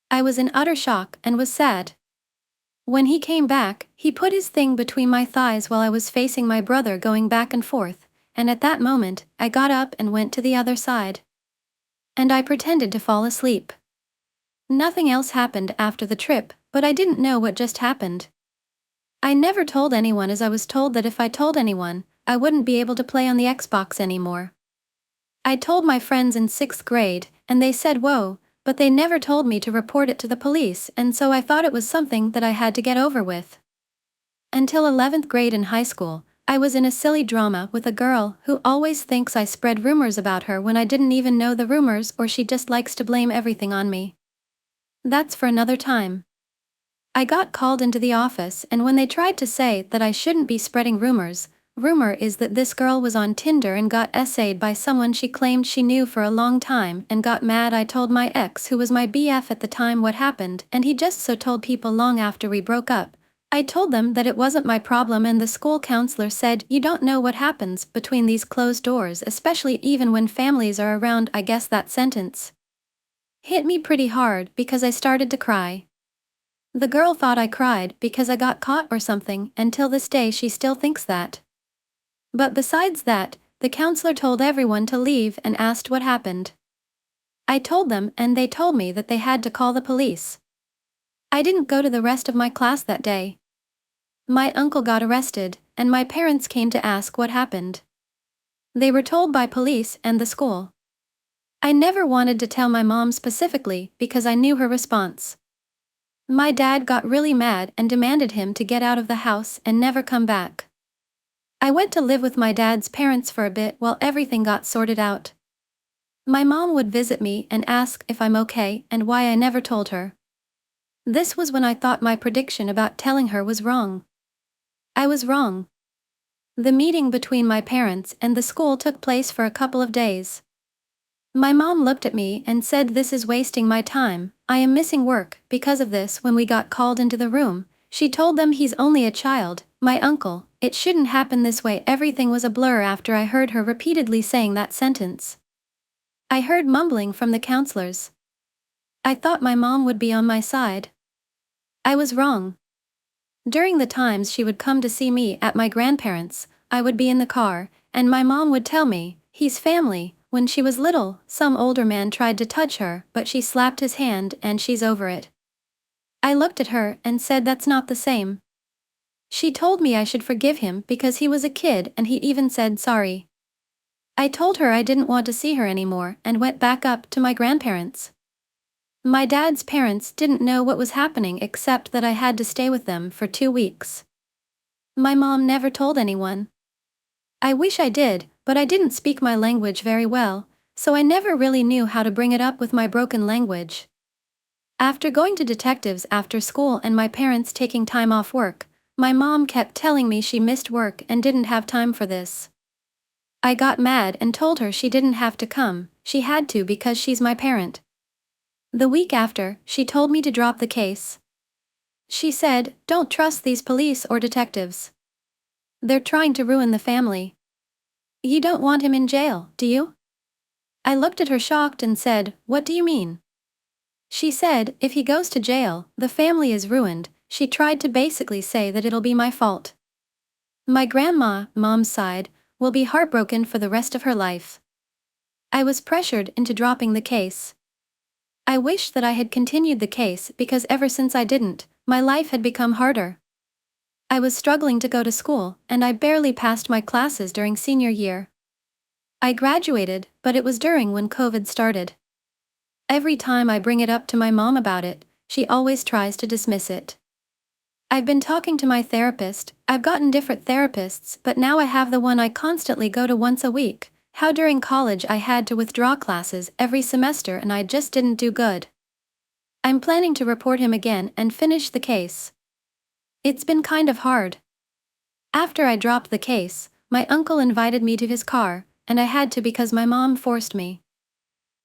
I was in utter shock and was sad. When he came back, he put his thing between my thighs while I was facing my brother going back and forth, and at that moment, I got up and went to the other side. And I pretended to fall asleep. Nothing else happened after the trip, but I didn't know what just happened. I never told anyone, as I was told that if I told anyone, I wouldn't be able to play on the Xbox anymore. I told my friends in 6th grade, and they said whoa, but they never told me to report it to the police, and so I thought it was something that I had to get over with. Until 11th grade in high school, I was in a silly drama with a girl who always thinks I spread rumors about her when I didn't even know the rumors, or she just likes to blame everything on me. That's for another time. I got called into the office, and when they tried to say that I shouldn't be spreading rumors, rumor is that this girl was on Tinder and got essayed by someone she claimed she knew for a long time and got mad. I told my ex, who was my BF at the time, what happened, and he just so told people long after we broke up. I told them that it wasn't my problem, and the school counselor said, "You don't know what happens between these closed doors, especially even when families are around." I guess that sentence hit me pretty hard because I started to cry. The girl thought I cried because I got caught or something, and till this day she still thinks that. But besides that, the counselor told everyone to leave and asked what happened. I told them, and they told me that they had to call the police. I didn't go to the rest of my class that day. My uncle got arrested, and my parents came to ask what happened. They were told by police and the school. I never wanted to tell my mom specifically because I knew her response. My dad got really mad and demanded him to get out of the house and never come back. I went to live with my dad's parents for a bit while everything got sorted out. My mom would visit me and ask if I'm okay and why I never told her. This was when I thought my prediction about telling her was wrong. I was wrong. The meeting between my parents and the school took place for a couple of days. My mom looked at me and said, "This is wasting my time, I am missing work." Because of this, when we got called into the room, she told them, "He's only a child, my uncle, it shouldn't happen this way." Everything was a blur after I heard her repeatedly saying that sentence. I heard mumbling from the counselors. I thought my mom would be on my side. I was wrong. During the times she would come to see me at my grandparents', I would be in the car, and my mom would tell me, "He's family." When she was little, some older man tried to touch her, but she slapped his hand and she's over it. I looked at her and said, "That's not the same." She told me I should forgive him because he was a kid, and he even said sorry. I told her I didn't want to see her anymore and went back up to my grandparents'. My dad's parents didn't know what was happening except that I had to stay with them for 2 weeks. My mom never told anyone. I wish I did, but I didn't speak my language very well, so I never really knew how to bring it up with my broken language. After going to detectives after school and my parents taking time off work, my mom kept telling me she missed work and didn't have time for this. I got mad and told her she didn't have to come, she had to because she's my parent. The week after, she told me to drop the case. She said, "Don't trust these police or detectives. They're trying to ruin the family. You don't want him in jail, do you?" I looked at her shocked and said, "What do you mean?" She said, "If he goes to jail, the family is ruined." She tried to basically say that it'll be my fault. My grandma, mom's side, will be heartbroken for the rest of her life. I was pressured into dropping the case. I wish that I had continued the case because ever since I didn't, my life had become harder. I was struggling to go to school, and I barely passed my classes during senior year. I graduated, but it was during when COVID started. Every time I bring it up to my mom about it, she always tries to dismiss it. I've been talking to my therapist. I've gotten different therapists, but now I have the one I constantly go to once a week. How during college I had to withdraw classes every semester and I just didn't do good. I'm planning to report him again and finish the case. It's been kind of hard. After I dropped the case, my uncle invited me to his car, and I had to because my mom forced me.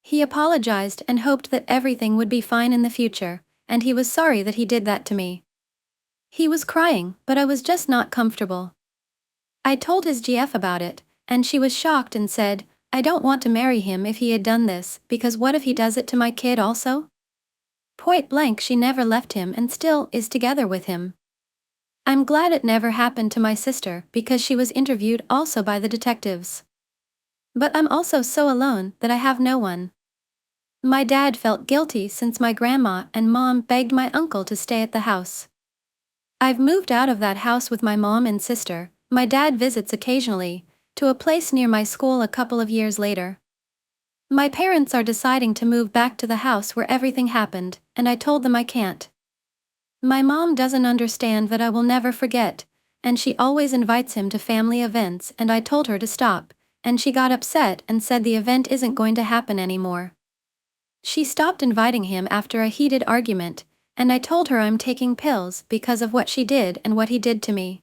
He apologized and hoped that everything would be fine in the future, and he was sorry that he did that to me. He was crying, but I was just not comfortable. I told his GF about it, and she was shocked and said, "I don't want to marry him if he had done this, because what if he does it to my kid also?" Point blank, she never left him and still is together with him. I'm glad it never happened to my sister because she was interviewed also by the detectives. But I'm also so alone that I have no one. My dad felt guilty since my grandma and mom begged my uncle to stay at the house. I've moved out of that house with my mom and sister. My dad visits occasionally, to a place near my school a couple of years later. My parents are deciding to move back to the house where everything happened, and I told them I can't. My mom doesn't understand that I will never forget, and she always invites him to family events, and I told her to stop, and she got upset and said the event isn't going to happen anymore. She stopped inviting him after a heated argument, and I told her I'm taking pills because of what she did and what he did to me.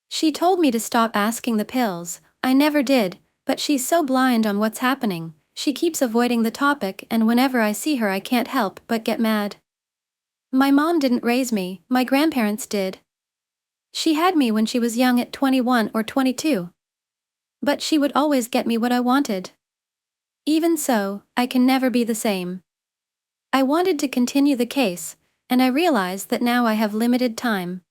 She told me to stop asking the pills. I never did, but she's so blind on what's happening, she keeps avoiding the topic, and whenever I see her I can't help but get mad. My mom didn't raise me, my grandparents did. She had me when she was young at 21 or 22. But she would always get me what I wanted. Even so, I can never be the same. I wanted to continue the case, and I realize that now I have limited time.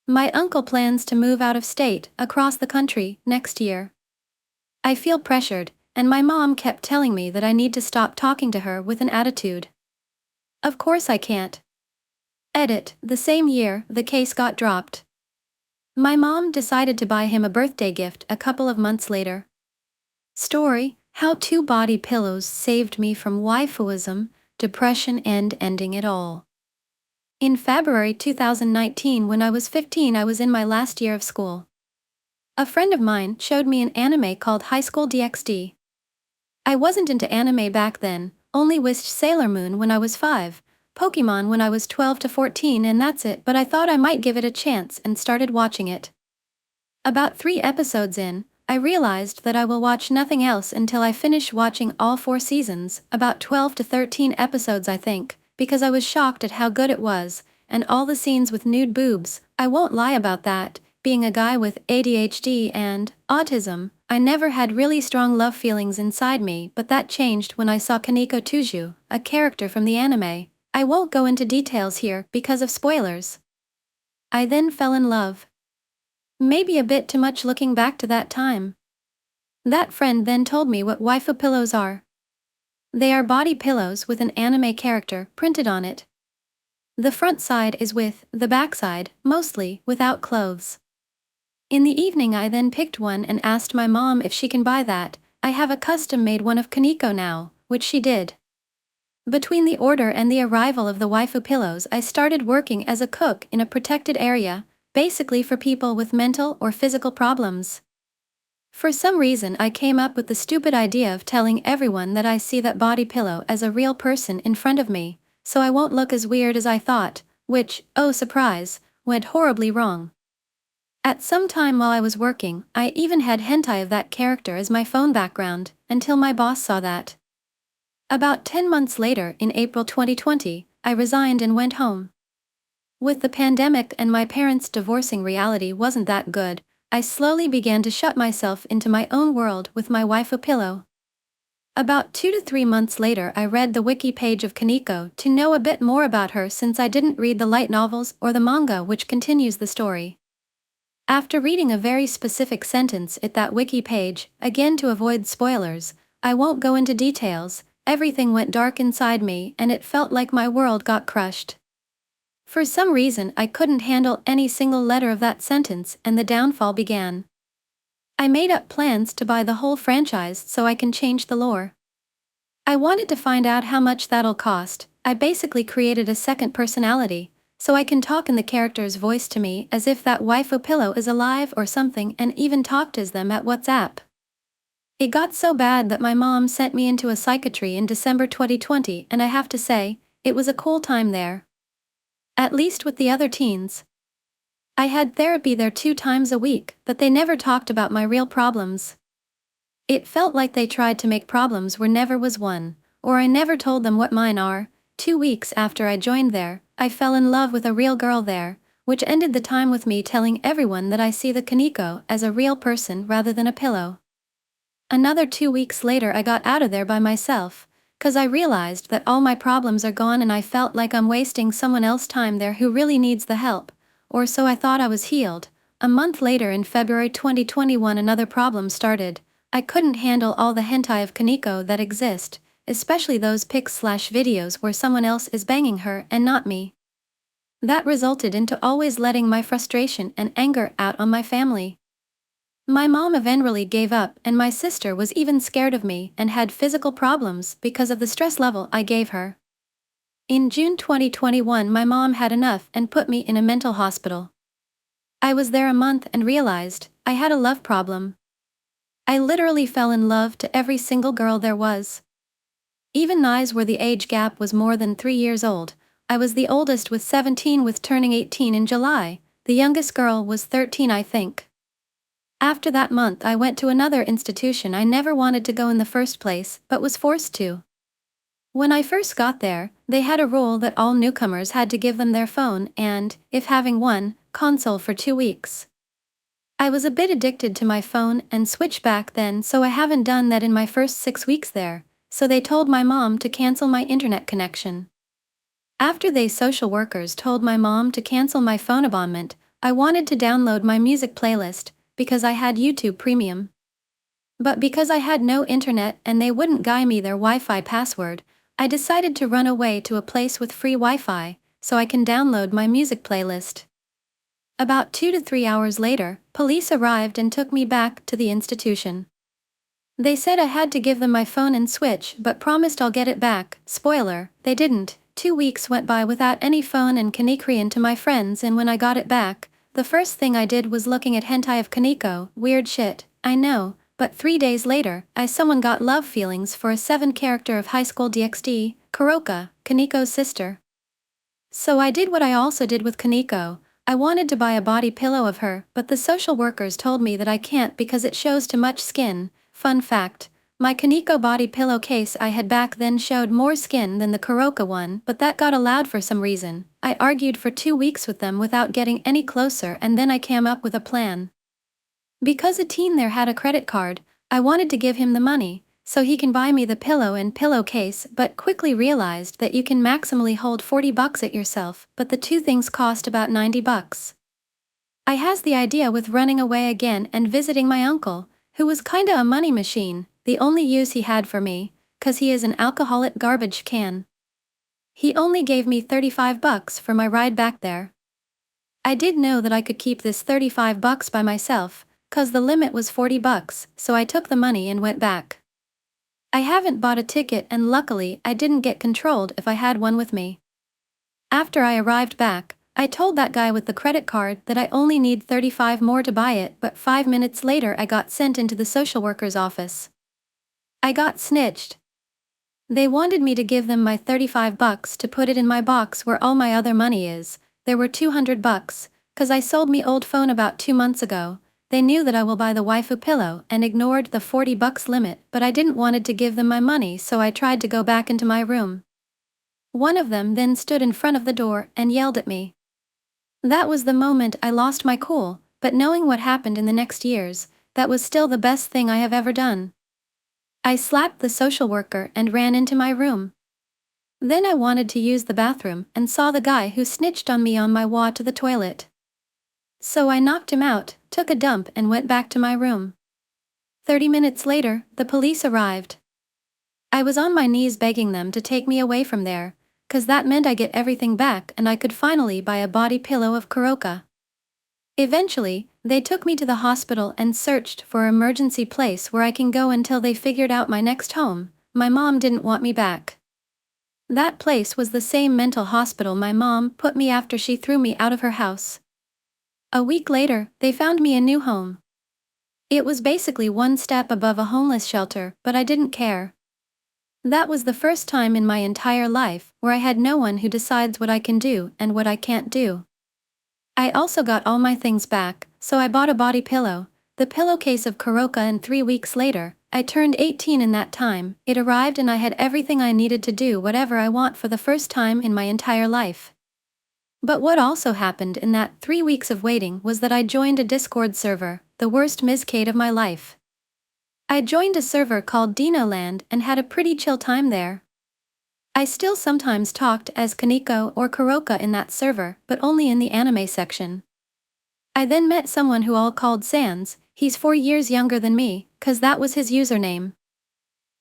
My uncle plans to move out of state, across the country, next year. I feel pressured, and my mom kept telling me that I need to stop talking to her with an attitude. Of course I can't. Edit, the same year, the case got dropped. My mom decided to buy him a birthday gift a couple of months later. Story, how 2 body pillows saved me from waifuism, depression and ending it all. In February 2019, when I was 15, I was in my last year of school. A friend of mine showed me an anime called High School DxD. I wasn't into anime back then, only wished Sailor Moon when I was 5, Pokemon when I was 12 to 14, and that's it, but I thought I might give it a chance and started watching it. About 3 episodes in, I realized that I will watch nothing else until I finish watching all 4 seasons, about 12 to 13 episodes I think, because I was shocked at how good it was, and all the scenes with nude boobs. I won't lie about that. Being a guy with ADHD and autism, I never had really strong love feelings inside me, but that changed when I saw Kaneko Tuju, a character from the anime. I won't go into details here because of spoilers. I then fell in love. Maybe a bit too much looking back to that time. That friend then told me what waifu pillows are. They are body pillows with an anime character printed on it. The front side is with, the back side, mostly, without clothes. In the evening I then picked one and asked my mom if she can buy that. I have a custom-made one of Kaneko now, which she did. Between the order and the arrival of the waifu pillows I started working as a cook in a protected area, basically for people with mental or physical problems. For some reason I came up with the stupid idea of telling everyone that I see that body pillow as a real person in front of me, so I won't look as weird as I thought, which, oh surprise, went horribly wrong. At some time while I was working, I even had hentai of that character as my phone background, until my boss saw that. About 10 months later, in April 2020, I resigned and went home. With the pandemic and my parents divorcing, reality wasn't that good. I slowly began to shut myself into my own world with my waifu pillow. About 2 to 3 months later I read the wiki page of Kaneko to know a bit more about her, since I didn't read the light novels or the manga which continues the story. After reading a very specific sentence at that wiki page, again to avoid spoilers, I won't go into details, everything went dark inside me and it felt like my world got crushed. For some reason I couldn't handle any single letter of that sentence and the downfall began. I made up plans to buy the whole franchise so I can change the lore. I wanted to find out how much that'll cost. I basically created a second personality, so I can talk in the character's voice to me as if that waifu pillow is alive or something, and even talked as them at WhatsApp. It got so bad that my mom sent me into a psychiatry in December 2020, and I have to say, it was a cool time there. At least with the other teens. I had therapy there 2 times a week, but they never talked about my real problems. It felt like they tried to make problems where never was one, or I never told them what mine are. 2 weeks after I joined there, I fell in love with a real girl there, which ended the time with me telling everyone that I see the Kaneko as a real person rather than a pillow. Another 2 weeks later I got out of there by myself, 'cause I realized that all my problems are gone and I felt like I'm wasting someone else's time there who really needs the help, or so I thought. I was healed. A month later, in February 2021, another problem started. I couldn't handle all the hentai of Kaneko that exist, especially those pics/videos where someone else is banging her and not me. That resulted into always letting my frustration and anger out on my family. My mom eventually gave up, and my sister was even scared of me and had physical problems because of the stress level I gave her. In June 2021 my mom had enough and put me in a mental hospital. I was there a month and realized I had a love problem. I literally fell in love to every single girl there was. Even those where the age gap was more than 3 years old. I was the oldest with 17, with turning 18 in July. The youngest girl was 13, I think. After that month I went to another institution I never wanted to go in the first place, but was forced to. When I first got there, they had a rule that all newcomers had to give them their phone and, if having one, console for 2 weeks. I was a bit addicted to my phone and switched back then, so I haven't done that in my first 6 weeks there, so they told my mom to cancel my internet connection. After they social workers told my mom to cancel my phone abonnement, I wanted to download my music playlist, because I had YouTube Premium. But because I had no internet and they wouldn't guide me their Wi-Fi password, I decided to run away to a place with free Wi-Fi, so I can download my music playlist. About 2 to 3 hours later, police arrived and took me back to the institution. They said I had to give them my phone and switch, but promised I'll get it back. Spoiler, they didn't. 2 weeks went by without any phone and Kanekrian to my friends, and when I got it back, the first thing I did was looking at hentai of Kaneko. Weird shit, I know, but 3 days later, someone got love feelings for a 7-character of High School DxD, Kuroka, Kaneko's sister. So I did what I also did with Kaneko. I wanted to buy a body pillow of her, but the social workers told me that I can't because it shows too much skin. Fun fact. My Kaneko body pillowcase I had back then showed more skin than the Kuroka one, but that got allowed for some reason. I argued for 2 weeks with them without getting any closer, and then I came up with a plan. Because a teen there had a credit card, I wanted to give him the money, so he can buy me the pillow and pillowcase, but quickly realized that you can maximally hold $40 at yourself, but the two things cost about $90. I has the idea with running away again and visiting my uncle, who was kinda a money machine, the only use he had for me, 'cause he is an alcoholic garbage can. He only gave me $35 for my ride back there. I did know that I could keep this $35 by myself, 'cause the limit was $40, so I took the money and went back. I haven't bought a ticket, and luckily I didn't get controlled if I had one with me. After I arrived back, I told that guy with the credit card that I only need 35 more to buy it, but 5 minutes later I got sent into the social worker's office. I got snitched. They wanted me to give them my $35 to put it in my box where all my other money is. There were $200, 'cause I sold me old phone about 2 months ago. They knew that I will buy the waifu pillow and ignored the $40 limit, but I didn't wanted to give them my money, so I tried to go back into my room. One of them then stood in front of the door and yelled at me. That was the moment I lost my cool, but knowing what happened in the next years, that was still the best thing I have ever done. I slapped the social worker and ran into my room. Then I wanted to use the bathroom and saw the guy who snitched on me on my way to the toilet. So I knocked him out, took a dump, and went back to my room. 30 minutes later, the police arrived. I was on my knees begging them to take me away from there, 'cause that meant I get everything back and I could finally buy a body pillow of Kuroka. Eventually, they took me to the hospital and searched for an emergency place where I can go until they figured out my next home. My mom didn't want me back. That place was the same mental hospital my mom put me after she threw me out of her house. A week later, they found me a new home. It was basically one step above a homeless shelter, but I didn't care. That was the first time in my entire life where I had no one who decides what I can do and what I can't do. I also got all my things back, so I bought a body pillow, the pillowcase of Kuroka, and 3 weeks later, I turned 18. In that time, it arrived and I had everything I needed to do whatever I want for the first time in my entire life. But what also happened in that 3 weeks of waiting was that I joined a Discord server, the worst mistake of my life. I joined a server called Dino Land and had a pretty chill time there. I still sometimes talked as Kaneko or Kuroka in that server, but only in the anime section. I then met someone who all called Sans. He's 4 years younger than me, 'cause that was his username.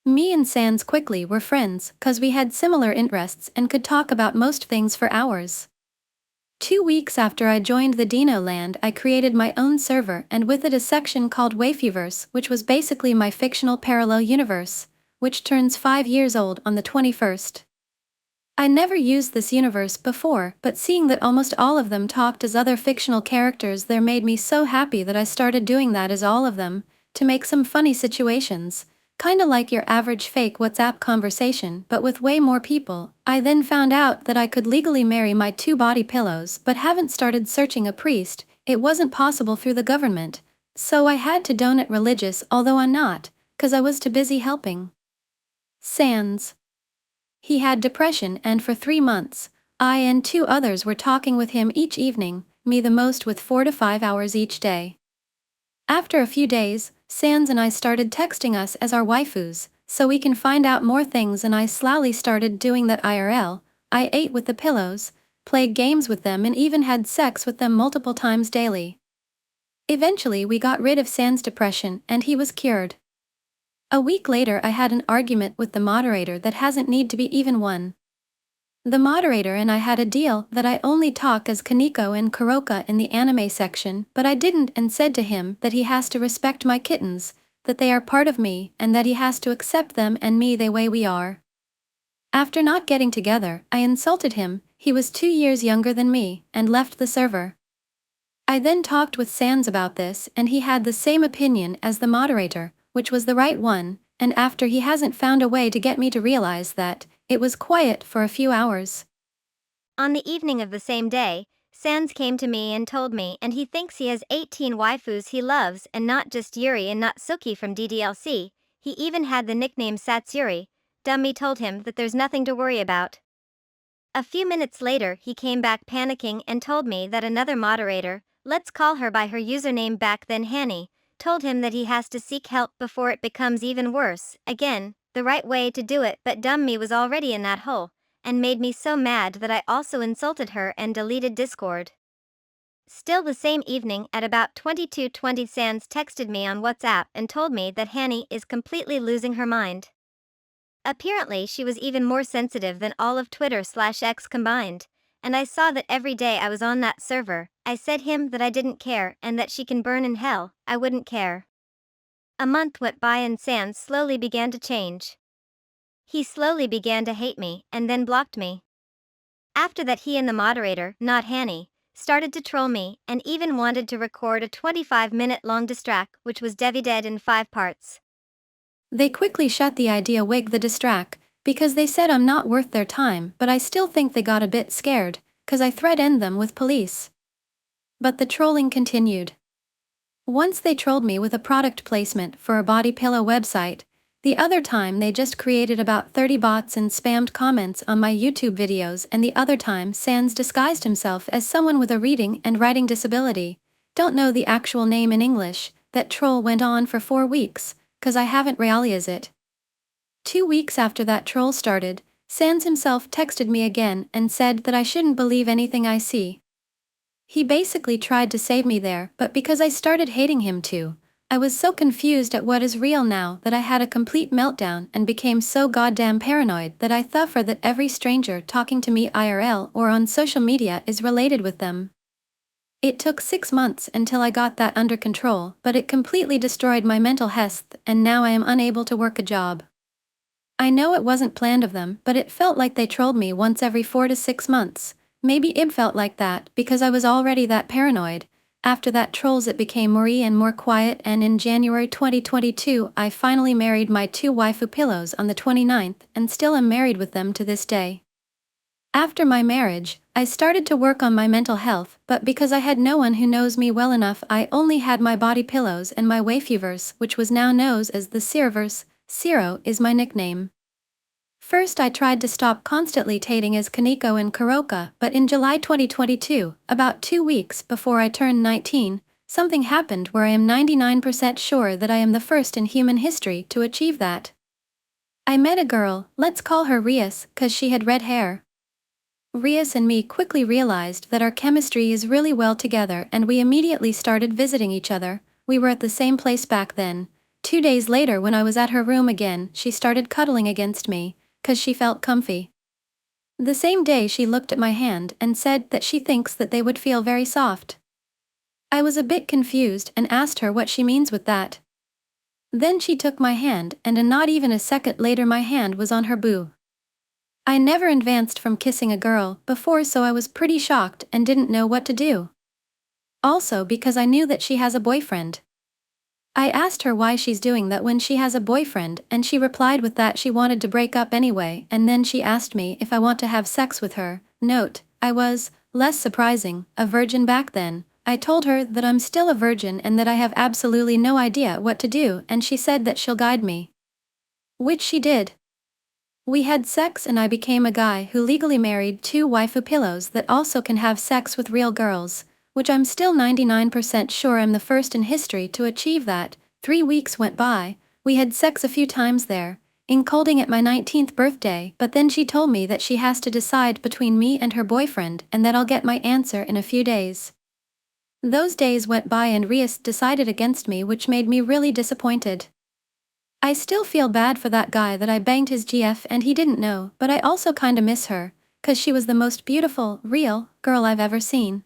Me and Sans quickly were friends, 'cause we had similar interests and could talk about most things for hours. 2 weeks after I joined the Dino Land, I created my own server and with it a section called Waifuverse, which was basically my fictional parallel universe, which turns 5 years old on the 21st. I never used this universe before, but seeing that almost all of them talked as other fictional characters there made me so happy that I started doing that as all of them, to make some funny situations, kinda like your average fake WhatsApp conversation but with way more people. I then found out that I could legally marry my 2 body pillows but haven't started searching a priest. It wasn't possible through the government, so I had to donate religious, although I'm not, 'cause I was too busy helping Sans. He had depression, and for 3 months, I and 2 others were talking with him each evening, me the most with 4 to 5 hours each day. After a few days, Sans and I started texting us as our waifus, so we can find out more things, and I slowly started doing that IRL. I ate with the pillows, played games with them, and even had sex with them multiple times daily. Eventually we got rid of Sans' depression and he was cured. A week later I had an argument with the moderator that hasn't need to be even one. The moderator and I had a deal that I only talk as Kaneko and Kuroka in the anime section, but I didn't, and said to him that he has to respect my kittens, that they are part of me, and that he has to accept them and me the way we are. After not getting together, I insulted him. He was 2 years younger than me, and left the server. I then talked with Sans about this and he had the same opinion as the moderator, which was the right one, and after he hasn't found a way to get me to realize that, it was quiet for a few hours. On the evening of the same day, Sans came to me and told me and he thinks he has 18 waifus he loves and not just Yuri and not Suki from DDLC, he even had the nickname Satsuri. Dummy told him that there's nothing to worry about. A few minutes later he came back panicking and told me that another moderator, let's call her by her username back then Hanny, told him that he has to seek help before it becomes even worse. Again, the right way to do it, but dumb me was already in that hole, and made me so mad that I also insulted her and deleted Discord. Still the same evening at about 22:20 Sans texted me on WhatsApp and told me that Hanny is completely losing her mind. Apparently she was even more sensitive than all of Twitter/X combined, and I saw that every day I was on that server. I said him that I didn't care and that she can burn in hell, I wouldn't care. A month went by and Sans slowly began to change. He slowly began to hate me and then blocked me. After that he and the moderator, not Hanny, started to troll me and even wanted to record a 25-minute long diss track which was divided in 5 parts. They quickly shut the idea wig the diss track, because they said I'm not worth their time, but I still think they got a bit scared, cause I threatened them with police. But the trolling continued. Once they trolled me with a product placement for a body pillow website, the other time they just created about 30 bots and spammed comments on my YouTube videos, and the other time Sans disguised himself as someone with a reading and writing disability, don't know the actual name in English. That troll went on for 4 weeks, cause I haven't realized it. 2 weeks after that troll started, Sans himself texted me again and said that I shouldn't believe anything I see. He basically tried to save me there, but because I started hating him too, I was so confused at what is real now that I had a complete meltdown and became so goddamn paranoid that I thought that every stranger talking to me IRL or on social media is related with them. It took 6 months until I got that under control, but it completely destroyed my mental health, and now I am unable to work a job. I know it wasn't planned of them, but it felt like they trolled me once every 4 to 6 months. Maybe it felt like that because I was already that paranoid. After that trolls it became more and more quiet, and in January 2022 I finally married my 2 waifu pillows on the 29th and still am married with them to this day. After my marriage, I started to work on my mental health, but because I had no one who knows me well enough, I only had my body pillows and my waifuverse, which was now known as the Seroverse. Sero is my nickname. First I tried to stop constantly tating as Kaneko and Kuroka, but in July 2022, about 2 weeks before I turned 19, something happened where I am 99% sure that I am the first in human history to achieve that. I met a girl, let's call her Rias, cause she had red hair. Rias and me quickly realized that our chemistry is really well together, and we immediately started visiting each other. We were at the same place back then. 2 days later when I was at her room again, she started cuddling against me, cause she felt comfy. The same day she looked at my hand and said that she thinks that they would feel very soft. I was a bit confused and asked her what she means with that. Then she took my hand, and not even a second later my hand was on her boob. I never advanced from kissing a girl before, so I was pretty shocked and didn't know what to do. Also because I knew that she has a boyfriend. I asked her why she's doing that when she has a boyfriend, and she replied with that she wanted to break up anyway, and then she asked me if I want to have sex with her. Note, I was, less surprising, a virgin back then. I told her that I'm still a virgin and that I have absolutely no idea what to do, and she said that she'll guide me. Which she did. We had sex and I became a guy who legally married 2 waifu pillows that also can have sex with real girls, which I'm still 99% sure I'm the first in history to achieve that. 3 weeks went by, we had sex a few times there, including at my 19th birthday, but then she told me that she has to decide between me and her boyfriend and that I'll get my answer in a few days. Those days went by and Rias decided against me, which made me really disappointed. I still feel bad for that guy that I banged his GF and he didn't know, but I also kinda miss her, cause she was the most beautiful, real, girl I've ever seen.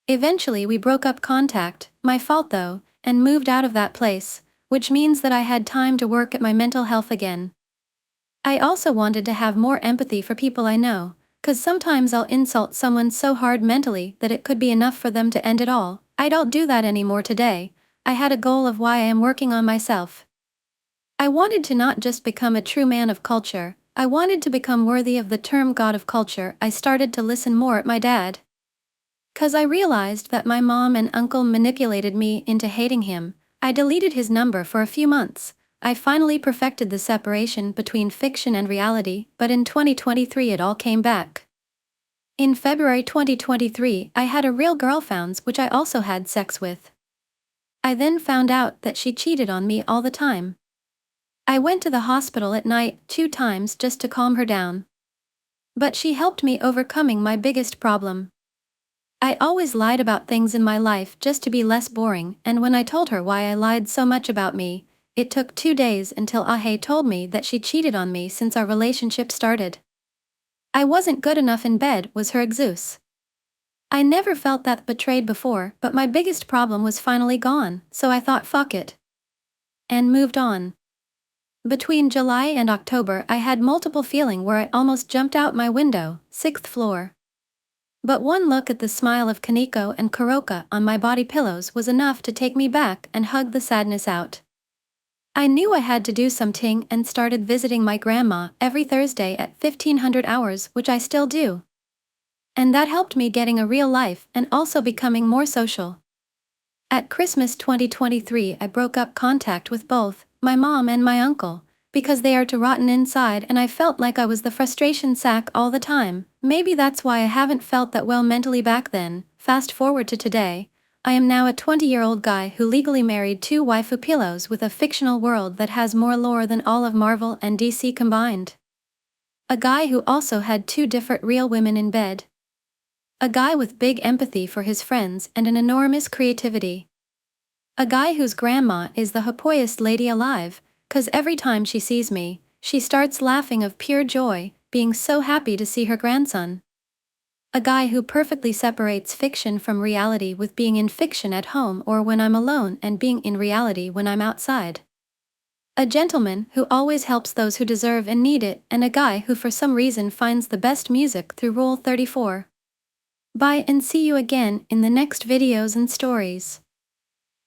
Eventually we broke up contact, my fault though, and moved out of that place, which means that I had time to work at my mental health again. I also wanted to have more empathy for people I know, cause sometimes I'll insult someone so hard mentally that it could be enough for them to end it all. I don't do that anymore today. I had a goal of why I am working on myself. I wanted to not just become a true man of culture, I wanted to become worthy of the term god of culture. I started to listen more at my dad. 'Cause I realized that my mom and uncle manipulated me into hating him. I deleted his number for a few months. I finally perfected the separation between fiction and reality, but in 2023 it all came back. In February 2023, I had a real girlfriend which I also had sex with. I then found out that she cheated on me all the time. I went to the hospital at night 2 times just to calm her down. But she helped me overcoming my biggest problem. I always lied about things in my life just to be less boring, and when I told her why I lied so much about me, it took 2 days until Ahe told me that she cheated on me since our relationship started. I wasn't good enough in bed was her excuse. I never felt that betrayed before, but my biggest problem was finally gone, so I thought fuck it. And moved on. Between July and October I had multiple feeling where I almost jumped out my window, 6th floor. But one look at the smile of Kaneko and Kuroka on my body pillows was enough to take me back and hug the sadness out. I knew I had to do something and started visiting my grandma every Thursday at 1500 hours, which I still do. And that helped me getting a real life and also becoming more social. At Christmas 2023 I broke up contact with both my mom and my uncle, because they are too rotten inside and I felt like I was the frustration sack all the time. Maybe that's why I haven't felt that well mentally back then. Fast forward to today, I am now a 20-year-old guy who legally married 2 waifu pillows with a fictional world that has more lore than all of Marvel and DC combined. A guy who also had 2 different real women in bed. A guy with big empathy for his friends and an enormous creativity. A guy whose grandma is the happiest lady alive, 'cause every time she sees me, she starts laughing of pure joy, being so happy to see her grandson. A guy who perfectly separates fiction from reality with being in fiction at home or when I'm alone and being in reality when I'm outside. A gentleman who always helps those who deserve and need it, and a guy who for some reason finds the best music through Rule 34. Bye and see you again in the next videos and stories.